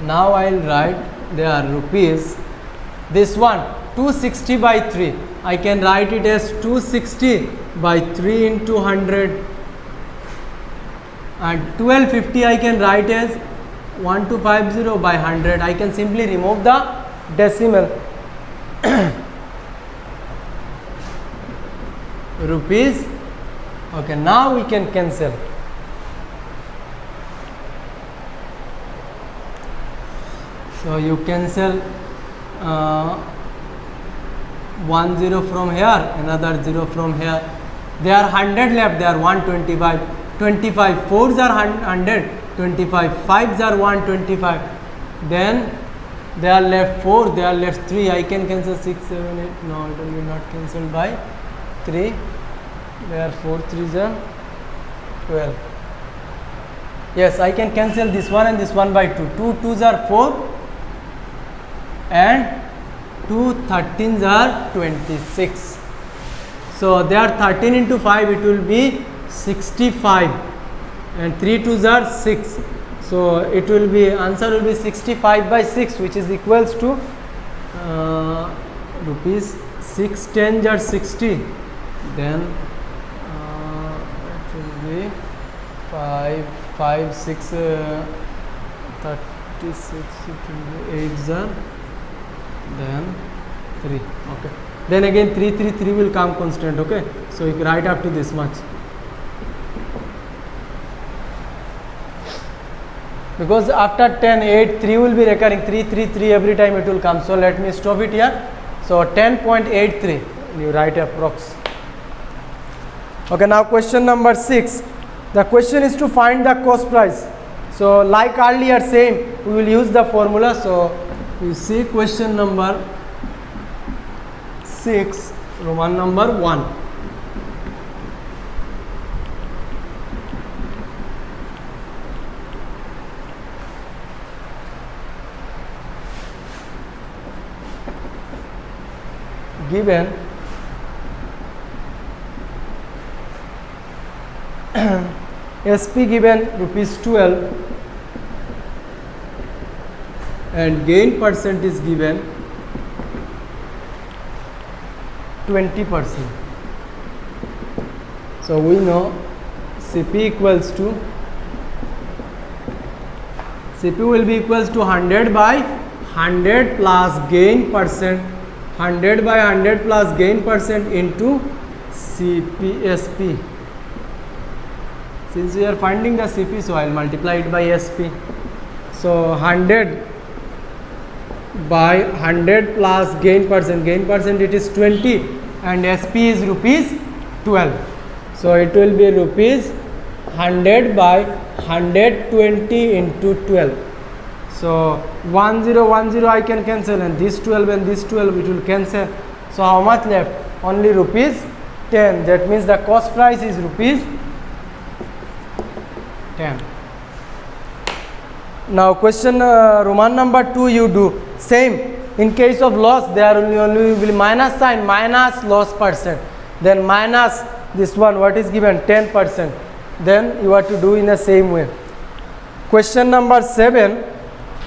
I will write there rupees. This one 260 by 3. I can write it as 260 by 3 into 100, and 1250 I can write as 1250 by 100. I can simply remove the decimal. Rupees. Okay, now we can cancel. So you cancel 1 0 from here, another 0 from here. There are 100 left, there are 125. 25 4s are 100, 25 5s are 125. Then there are left 4, there are left 3. I can cancel 6 7 8. No, it will be not cancelled by 3. There are 4 3s are 12. Yes, I can cancel this one and this one by 2. 2 2s are 4 and 2 13s are 26. So there are 13 into 5 it will be 65, and 3 2s are 6. So it will be, answer will be 65 by 6, which is equals to rupees 6 10 are 60, then it will be 5 5 6 36, it will be 8 are, then 3. Okay, then again 3 3 3 will come constant. Okay, so you can write up to this much, because after 10 8 3 will be recurring, 3 3 3 every time it will come. So let me stop it here. So 10.83 you write approx. Okay, now question number 6. The question is to find the cost price. So like earlier same, we will use the formula. So you see question number 6, Roman number 1. Given SP given rupees 12 and gain percent is given 20%. So we know CP equals to, CP will be equals to 100 by 100 plus gain percent, 100 by 100 plus gain percent into CPSP. Since we are finding the CP, so I will multiply it by SP. So 100 by 100 plus gain percent it is 20 and SP is rupees 12. So it will be rupees 100 by 120 into 12. So 10 10 I can cancel, and this 12 and this 12 it will cancel. So how much left? Only rupees 10. That means the cost price is rupees 10. Now question Roman number 2 you do same. In case of loss, there only will minus sign, minus loss percent, then minus this one what is given 10%. Then you have to do in the same way. Question number 7.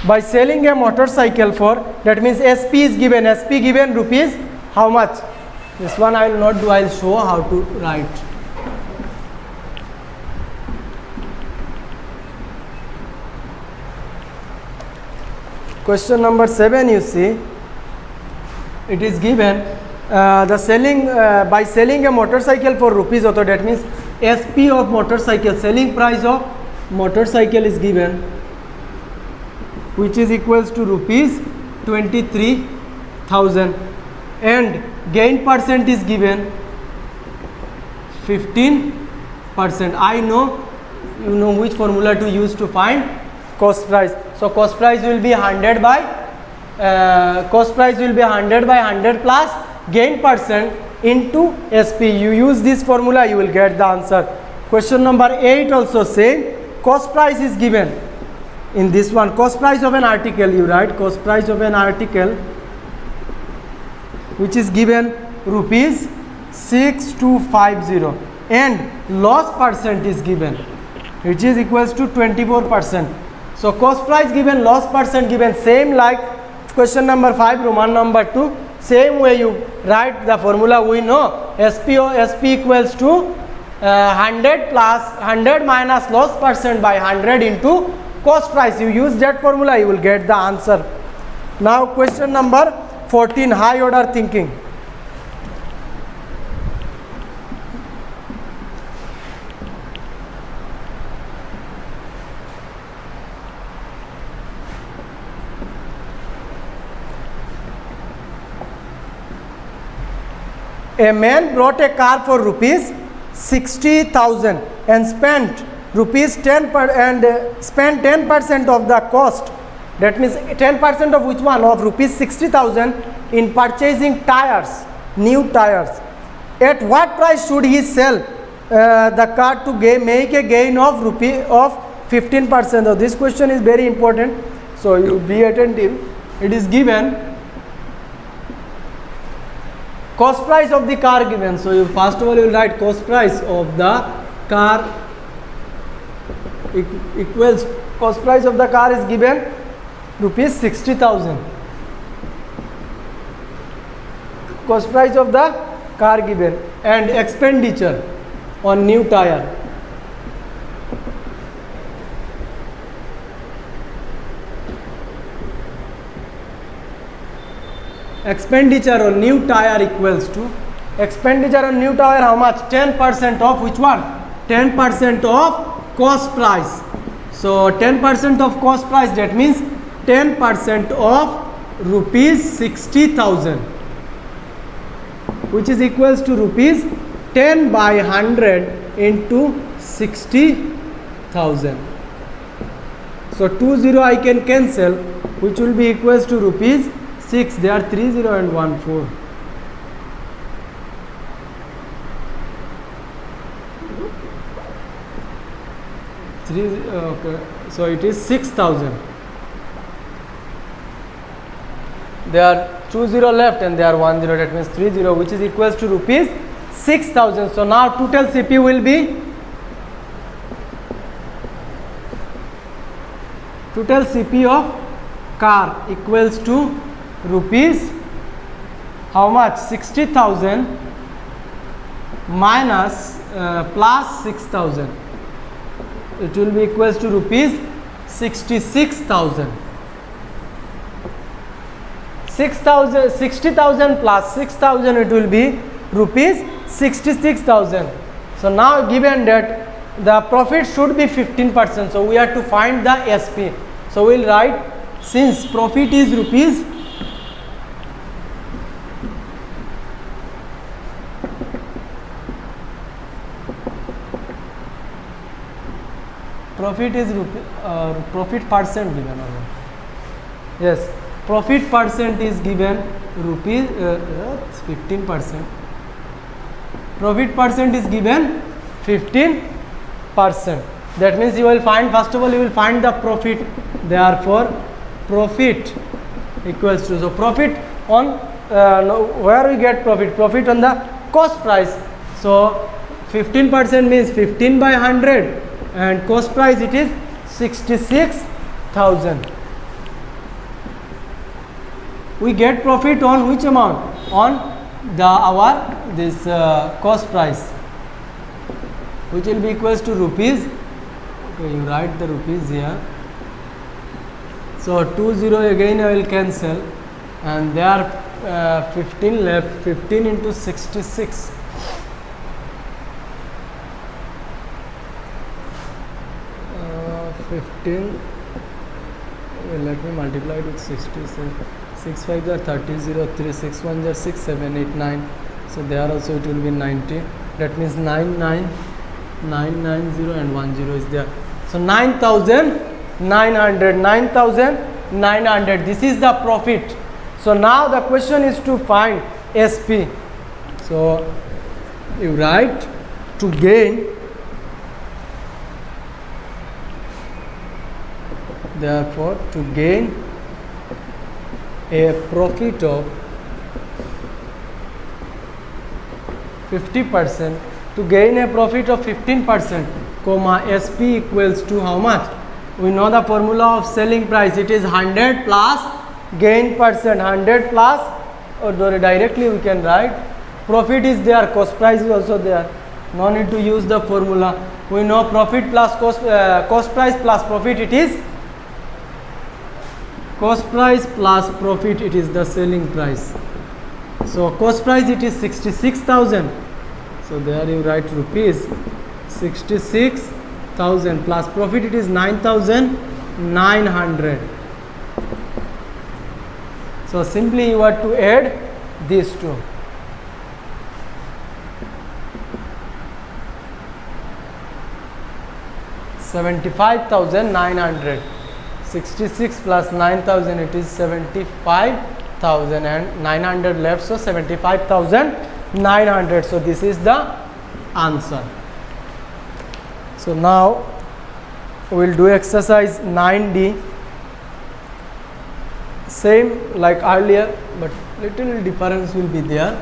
By selling a motorcycle for, that means SP is given, SP given rupees how much? This one I will not do, I will show how to write. Question number 7 you see, it is given the selling by selling a motorcycle for rupees auto, that means SP of motorcycle, selling price of motorcycle is given, which is equals to rupees 23,000, and gain percent is given 15%. I know, you know which formula to use to find cost price. So cost price will be 100 by 100 plus gain percent into SP. You use this formula, you will get the answer. Question number 8 also same. Cost price is given. In this one, cost price of an article, you write cost price of an article, which is given rupees 6250, and loss percent is given, which is equals to 24%. So cost price given, loss percent given, same like question number 5, Roman number 2. Same way you write the formula we know. SP equals to 100 plus 100 minus loss percent by 100 into cost price. You use that formula, you will get the answer. Now question number 14, high order thinking. A man brought a car for rupees 60,000 and spent rupees 10 spent 10% of the cost. That means 10% of which one? Of rupees 60,000 in purchasing tires, new tires. At what price should he sell the car to make a gain of 15%? So this question is very important, so you be attentive. It is given cost price of the car given. So you first of all you will write cost price of the car equals, cost price of the car is given rupees 60,000. cost price of the car given, and expenditure on new tire. Expenditure on new tire equals to, expenditure on new tire how much? 10% of which one? 10% of cost price. So 10% of cost price, that means 10% of rupees 60,000, which is equals to rupees 10 by 100 into 60,000. So 20 I can cancel, which will be equals to rupees 6. They are 30 and 14. Okay, so it is 6,000. There are 20 left and there are 10, that means 30, which is equals to rupees 6,000. So now total CP will be, total CP of car equals to rupees how much? 60,000 minus plus 6,000. It will be equals to rupees 66,000. 60,000 plus 6,000, it will be rupees 66,000. So now given that the profit should be 15%, so we have to find the SP. So we will write, since profit is rupees, profit percent given over. Yes, profit percent is given rupees 15%. Profit percent is given 15%. That means you will find, first of all you will find the profit. Therefore profit equals to, so profit on where we get profit? Profit on the cost price. So 15% means 15 by 100 and cost price it is 66,000. We get profit on which amount? On this cost price, which will be equals to rupees. Okay, you write the rupees here. So 20 again I will cancel, and there are 15 left. 15 into 66. Let me multiply it with 66. 6 5 are 30, 0 3, 6 1 are 6 7 8 9. So there also it will be 90. That means 9 9 9 9 0 and 1 0 is there. So 9,900. 9,900. This is the profit. So now the question is to find SP. So you write, to gain, therefore to gain a profit of 50%, to gain a profit of 15%, comma, SP equals to how much? We know the formula of selling price. It is 100 plus gain percent. 100 plus, or directly we can write, profit is there, cost price is also there. No need to use the formula. We know profit plus cost price plus profit, it is cost price plus profit, it is the selling price. So cost price it is 66,000. So there you write rupees 66,000 plus profit it is 9,900. So simply you have to add these two. $75,900. 66 plus 9,000, it is 75,000 and 900 left, so 75,900. So this is the answer. So now we will do exercise 9D, same like earlier, but little difference will be there.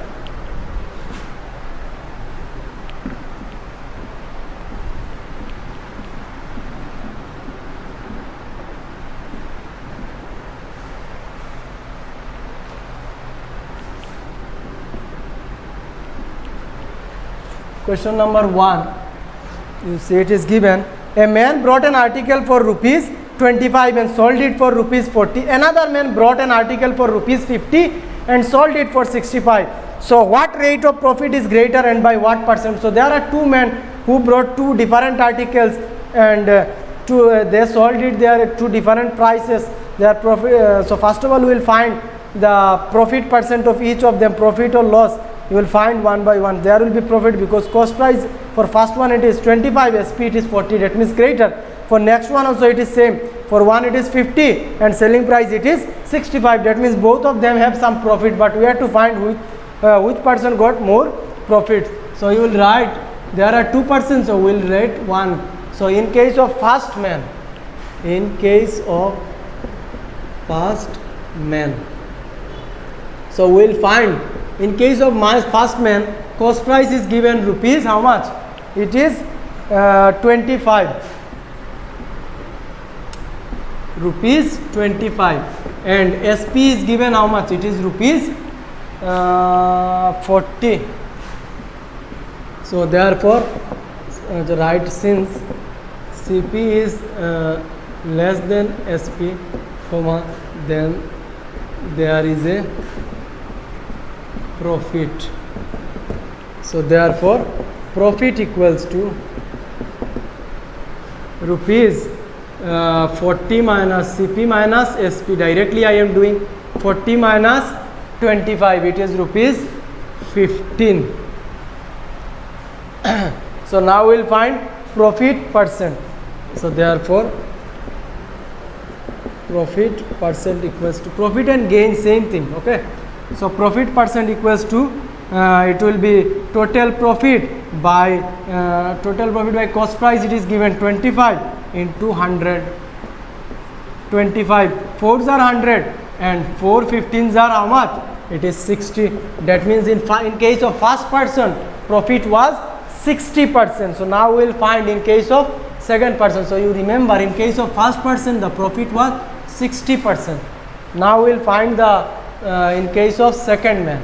Question number 1. You see it is given. A man brought an article for rupees 25 and sold it for rupees 40. Another man brought an article for rupees 50 and sold it for 65. So what rate of profit is greater and by what percent? So there are two men who brought two different articles and they sold it there at two different prices. Their profit. So first of all, we will find the profit percent of each of them, profit or loss. You will find one by one. There will be profit because cost price for first one it is 25, SP it is 40. That means greater. For next one also it is same. For one it is 50 and selling price it is 65. That means both of them have some profit, but we have to find which person got more profit. So you will write, there are two persons, so we will write one. So in case of first man, so we will find, in case of my first man, cost price is given rupees, how much? It is 25. Rupees 25. And SP is given how much? It is rupees 40. So therefore, right, since CP is less than SP, then there is a profit. So therefore, profit equals to rupees 40 minus CP minus SP. Directly I am doing 40 minus 25. It is rupees 15. So now we will find profit percent. So therefore, profit percent equals to profit and gain, same thing. Okay. So profit percent equals to it will be total profit by cost price. It is given 25 into 100. 25 4s are 100 and 4 15s are how much? It is 60. That means in case of first person, profit was 60%. So now we will find in case of second person. So you remember, in case of first person the profit was 60%. Now we will find the in case of second man.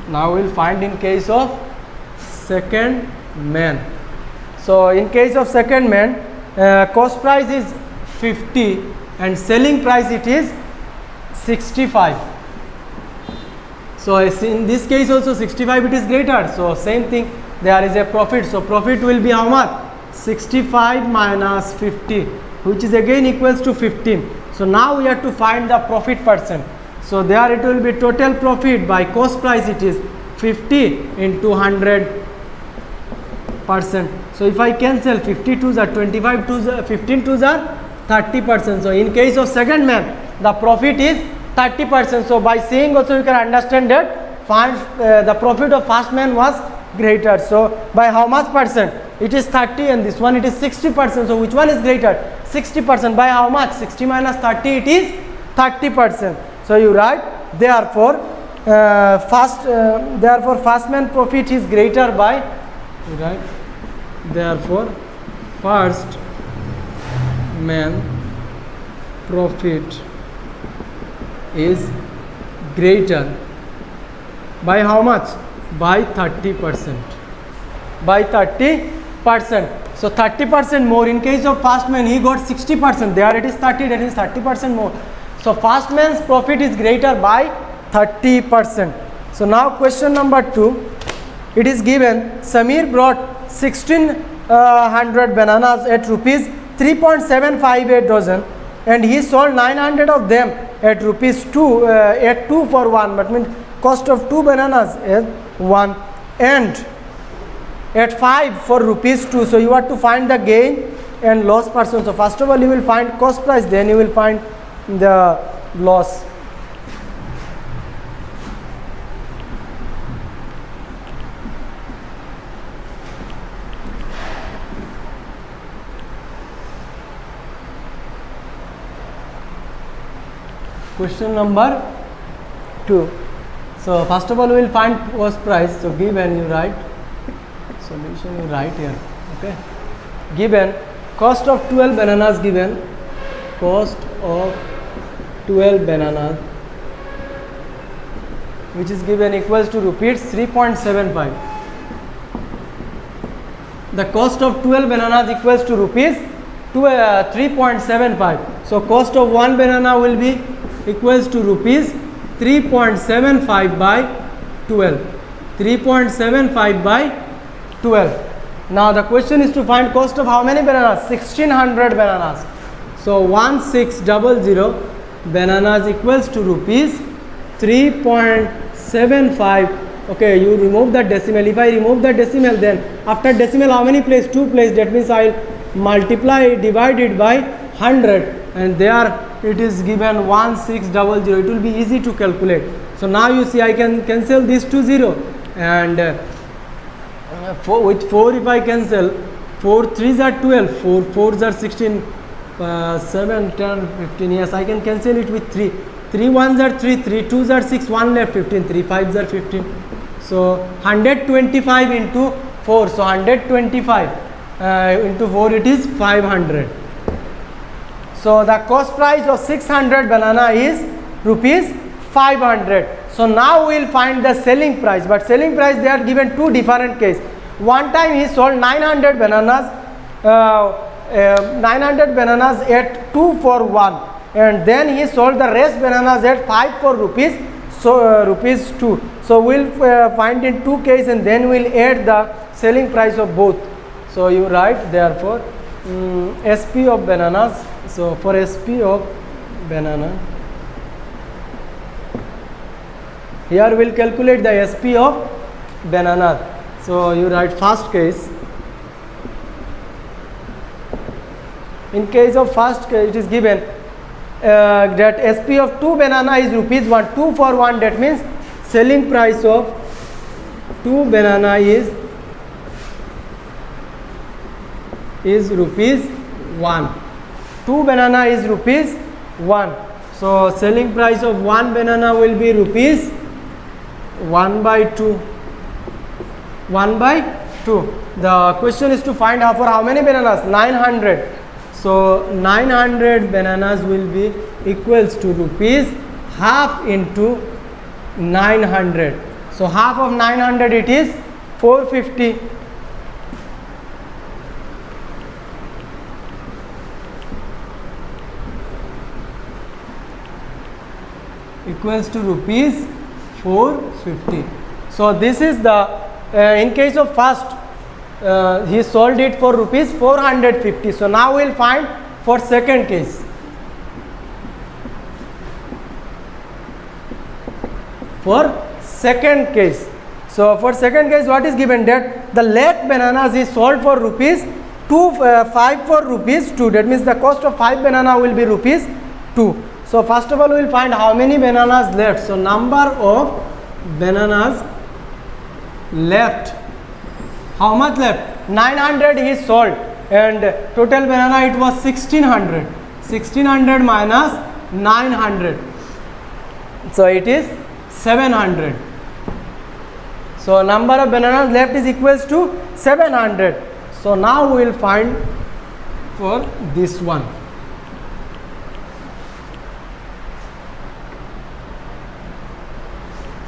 Now we will find in case of second man. So in case of second man, cost price is 50 and selling price it is 65. So in this case also 65 it is greater. So same thing, there is a profit. So profit will be how much? 65 minus 50, which is again equals to 15. So now we have to find the profit percent. So there it will be total profit by cost price, it is 50 into 100%. So if I cancel 50 twos are 25 twos, 15 twos are 30%. So in case of second man, the profit is 30%. So by saying also you can understand that the profit of first man was greater. So by how much percent? It is 30 and this one it is 60%. So which one is greater? 60%. By how much? 60 minus 30 it is 30%. So you write, therefore first man profit is greater by, you write, therefore first man profit is greater by how much? By 30%. By 30%. So 30% more. In case of first man, he got 60%. There it is 30, that is 30% more. So first man's profit is greater by 30%. So now question number 2. It is given Samir brought 1600 bananas at rupees 3.758 dozen and he sold 900 of them at rupees 2 at 2 for 1. That means cost of 2 bananas is 1 and at 5 for rupees 2. So you have to find the gain and loss percent. So first of all you will find cost price, then you will find the loss. Question number 2. So first of all we will find cost price. So given, you write solution, you write here. Okay, given cost of 12 bananas given cost of 12 bananas, which is given equals to rupees 3.75. The cost of 12 bananas equals to rupees 3.75. So cost of one banana will be equals to rupees 3.75 by 12. 3.75 by 12. Now the question is to find cost of how many bananas? 1600 bananas. So 1600 bananas equals to rupees 3.75. Okay, you remove the decimal. If I remove the decimal, then after decimal how many place? 2 place. That means I will multiply divided by 100, and there it is given 1600. It will be easy to calculate. So now you see I can cancel this to 0, and with 4 if I cancel, 4 3s are 12, 4 4s are 16, 7 10 15. Yes, I can cancel it with 3. 3 1s are 3, 3 2s are 6, 1 left, 15, 3 5s are 15. So 125 into 4. So 125 into 4, it is 500. So the cost price of 600 banana is rupees 500. So now we will find the selling price, but selling price they are given two different case. One time he sold 900 bananas, 900 bananas at 2 for 1, and then he sold the rest bananas at 5 for rupees, so rupees 2. So we will find in two case, and then we will add the selling price of both. So you write therefore SP of bananas. So for SP of banana, here we will calculate the SP of banana. So you write first case. In case of first case, it is given that SP of 2 banana is rupees 1, 2 for 1. That means selling price of 2 banana is rupees 1. 2 banana is rupees 1. So selling price of 1 banana will be rupees 1 by 2. 1 by 2. The question is to find out for how many bananas? 900. So 900 bananas will be equals to rupees half into 900. So half of 900, it is 450. Equals to rupees 450. So this is the in case of first he sold it for rupees 450. So now we will find for second case. For second case. So for second case, what is given? That the late bananas is sold for rupees 5 for rupees 2. That means the cost of 5 banana will be rupees 2. So first of all we will find how many bananas left. So number of bananas left. How much left? 900 he sold, and total banana it was 1600. 1600 minus 900. So it is 700. So number of bananas left is equals to 700. So now we will find for this one.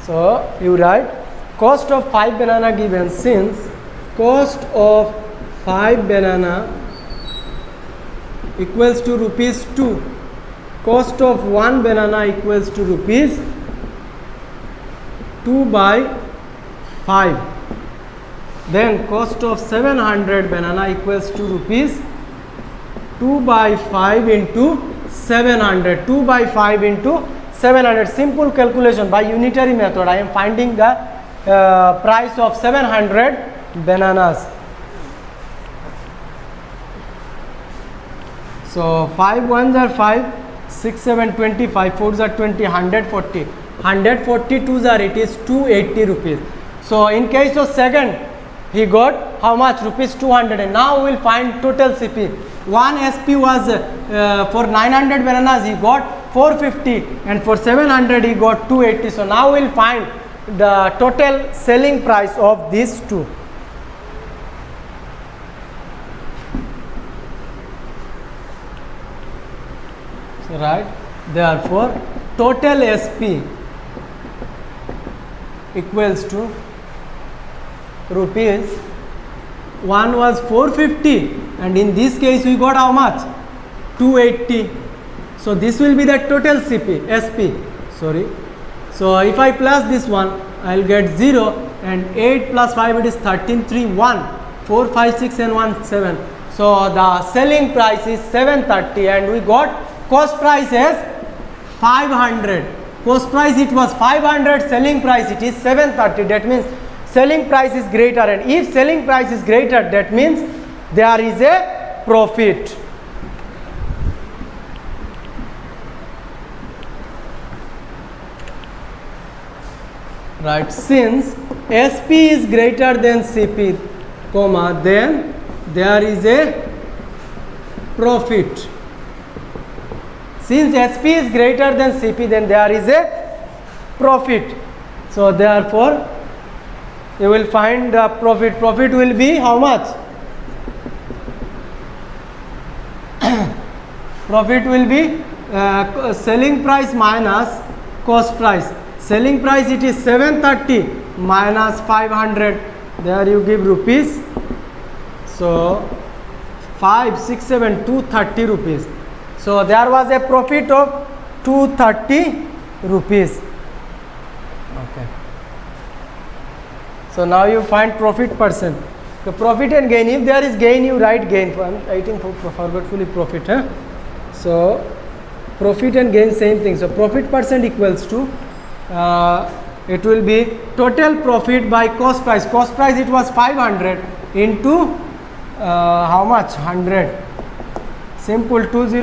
So you write cost of 5 banana given, since cost of 5 banana equals to rupees 2, cost of 1 banana equals to rupees 2 by 5. Then cost of 700 banana equals to rupees 2 by 5 into 700. 2 by 5 into 700. Simple calculation by unitary method. I am finding the price of 700 bananas. So 5 ones are 5, 6 7 20, 5 4s are 20, 140. 142s are, it is 280 rupees. So in case of second, he got how much? Rupees 200. And now we will find total CP. One SP was for 900 bananas he got 450, and for 700 he got 280. So now we will find the total selling price of these two. So right, therefore total SP equals to rupees, one was 450 and in this case we got how much, 280. So this will be the total SP, sorry. So if I plus this one, I will get 0, and 8 plus 5, it is 13, 3, 1, 4, 5, 6 and 1, 7. So the selling price is 730 and we got cost price as 500. Cost price it was 500, selling price it is 730. That means selling price is greater, and if selling price is greater, that means there is a profit. Right, since SP is greater than CP, comma, then there is a profit. Since SP is greater than CP, then there is a profit. So therefore you will find the profit. Profit will be how much? Profit will be selling price minus cost price. Selling price it is 730 minus 500. There you give rupees. So 5, 6, 7, 230 rupees. So there was a profit of 230 rupees. Okay. So now you find profit percent. The profit and gain. If there is gain, you write gain. I am writing forgetfully profit. So profit and gain same thing. So profit percent equals to it will be total profit by cost price. Cost price it was 500 into how much? 100. Simple, 20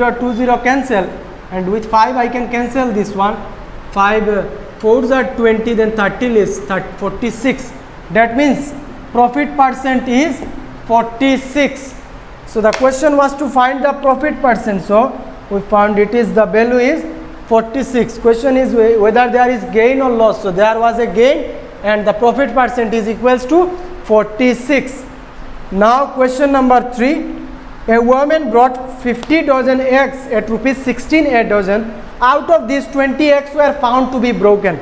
cancel, and with 5 I can cancel this one. 5 4s are 20, then 30 is 46. That means profit percent is 46. So the question was to find the profit percent. So we found it is, the value is 46. Question is whether there is gain or loss. So there was a gain and the profit percent is equals to 46. Now question number 3. A woman brought 50 dozen eggs at rupees 16 a dozen. Out of these 20 eggs were found to be broken.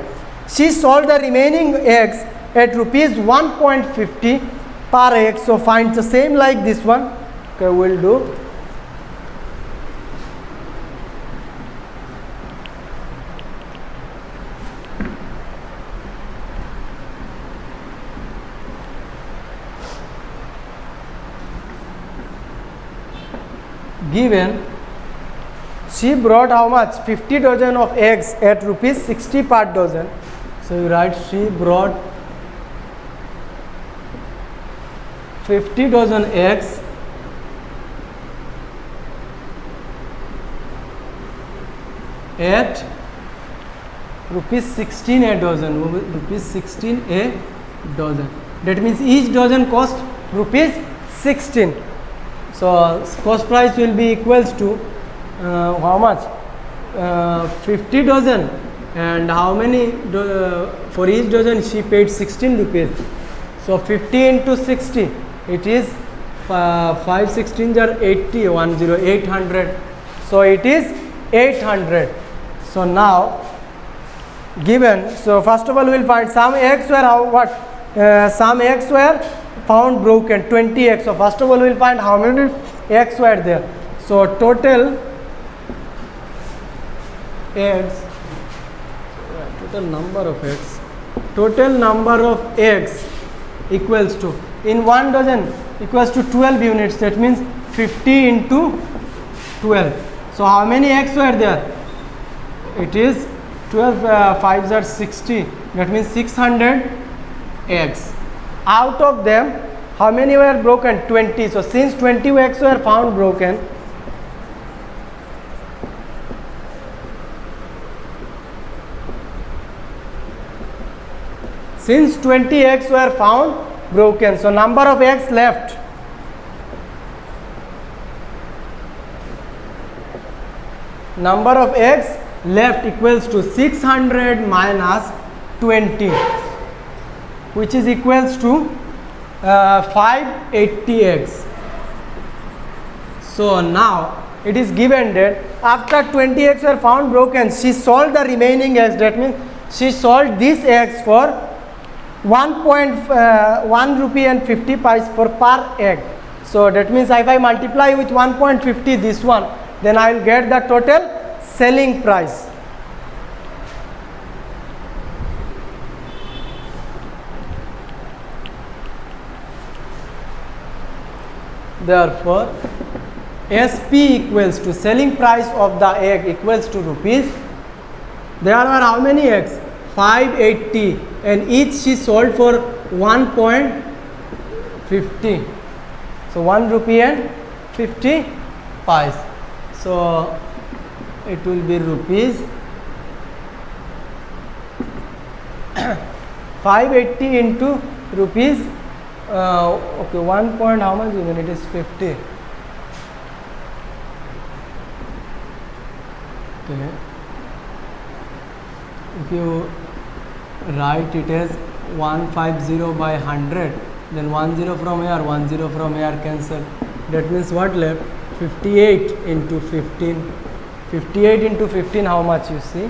She sold the remaining eggs at rupees 1.50 per egg. So find the same like this one. Okay, we'll do. Given she brought how much? 50 dozen of eggs at rupees 60 per dozen. So you write she brought 50 dozen eggs at rupees 16 a dozen. Rupees 16 a dozen. That means each dozen cost rupees 16. So cost price will be equals to how much? 50 dozen, and how many for each dozen she paid 16 rupees. So 50 into 60, it is 5 16s are 80, 800. So it is 800. So now given, so first of all we will find some eggs were some eggs were found broken, 20 eggs. So first of all we will find how many eggs were there. So total eggs, total number of eggs, equals to, in 1 dozen equals to 12 units. That means 50 into 12. So how many eggs were there? It is 12 5s are 60. That means 600 eggs. Out of them, how many were broken? 20. So since 20 eggs were found broken, since 20 eggs were found broken, so number of eggs left, equals to 600 minus 20, which is equals to 580 eggs. So now it is given that after 20 eggs were found broken, she sold the remaining eggs. That means she sold these eggs for 1.1 rupee and 50 paise for per egg. So that means if I multiply with 1.50 this one, then I will get the total selling price. Therefore, SP equals to selling price of the egg equals to rupees. There are how many eggs? 580, and each she sold for 1.50. So 1 rupee and 50 paise. So it will be rupees 580 into rupees. Okay, 1 point how much even it is 50. Okay, if you write it as 150 by 100, then 10 from here, 10 from here cancel. That means what left? 58 into 15. 58 into 15, how much you see?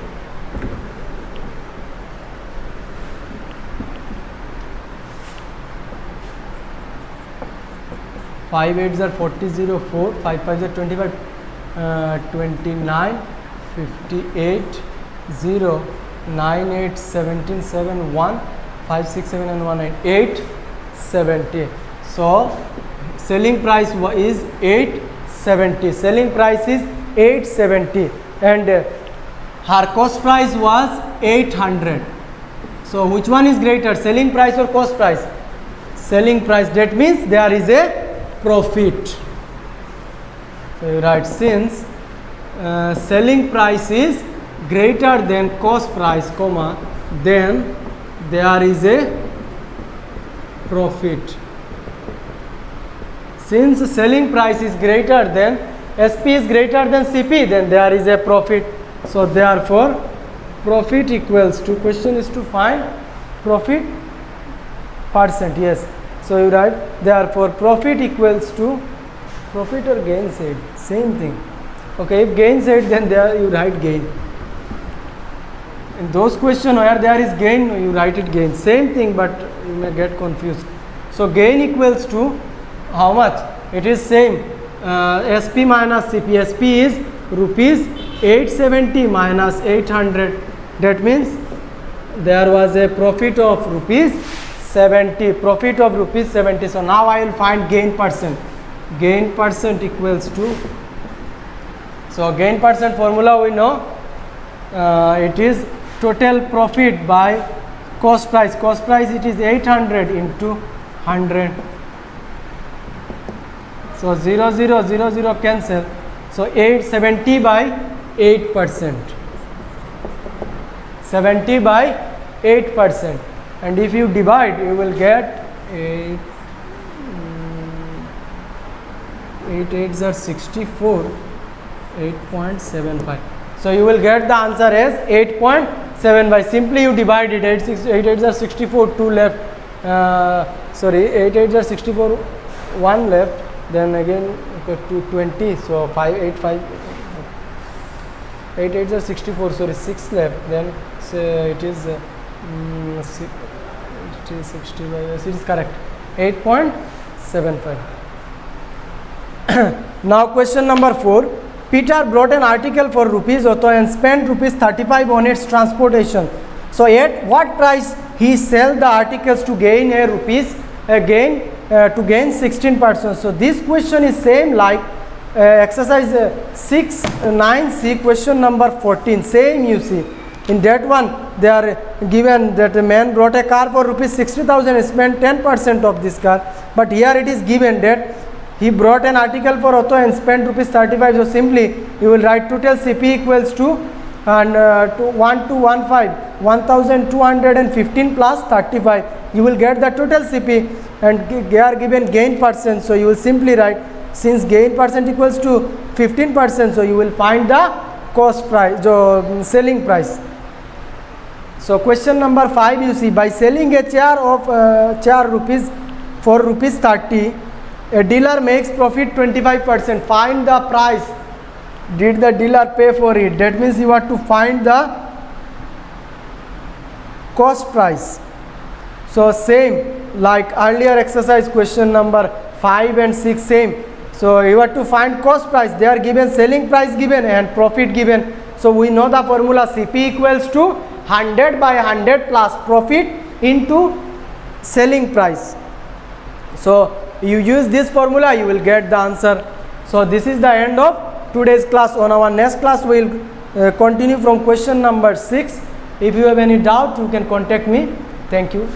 5 8s are 40 0 4, 5 5s are 25, 29, 58 0, 9 8 17 7 1, 5 6 7 and 1 8 70. So selling price is 870. Selling price is 870, and her cost price was 800. So which one is greater, selling price or cost price? Selling price. That means there is a profit. So you write, since selling price is greater than cost price, comma, then there is a profit. Since selling price is greater than SP is greater than CP, then there is a profit. So therefore profit equals to, question is to find profit percent. Yes, so you write, therefore profit equals to, profit or gain said, same thing. Okay, if gain said, then there you write gain. In those questions where there is gain, you write it gain, same thing, but you may get confused. So gain equals to how much? It is same, SP minus CP. SP is rupees 870 minus 800. That means there was a profit of rupees 70. Profit of rupees 70. So now I will find gain percent. Gain percent equals to, so gain percent formula we know, it is total profit by cost price. Cost price, it is 800 into 100. So 0 0 0 0 cancel. So 870 by 8%. 70 by 8%. And if you divide, you will get 8 8s are 64, 8.75. So you will get the answer as 8.75. Simply you divide it. 8 8s are 64, 2 left. 8 8s are 64, 1 left. Then again 20. So 5 8 5. 8 8s are 64. Sorry, 6 left. Then it is 65. Yes, it is correct. 8.75. Now question number 4. Peter brought an article for rupees auto and spent rupees 35 on its transportation. So at what price he sell the articles to gain a rupees to gain 16%. So this question is same like exercise 6-9C, question number 14. Same you see. In that one they are given that the man brought a car for rupees 60,000, spent 10% of this car. But here it is given that he brought an article for auto and spent rupees 35. So simply you will write total CP equals to 1215 plus 35. You will get the total CP, and they are given gain percent. So you will simply write, since gain percent equals to 15%, so you will find the cost price, so selling price. So question number 5 you see, by selling a chair of for rupees 30, a dealer makes profit 25%. Find the price did the dealer pay for it? That means you have to find the cost price. So same like earlier exercise, question number 5 and 6, same. So you have to find cost price. They are given selling price given and profit given. So we know the formula, CP equals to 100 by 100 plus profit into selling price. So you use this formula, you will get the answer. So this is the end of today's class. On our next class we will continue from question number 6. If you have any doubt, you can contact me. Thank you.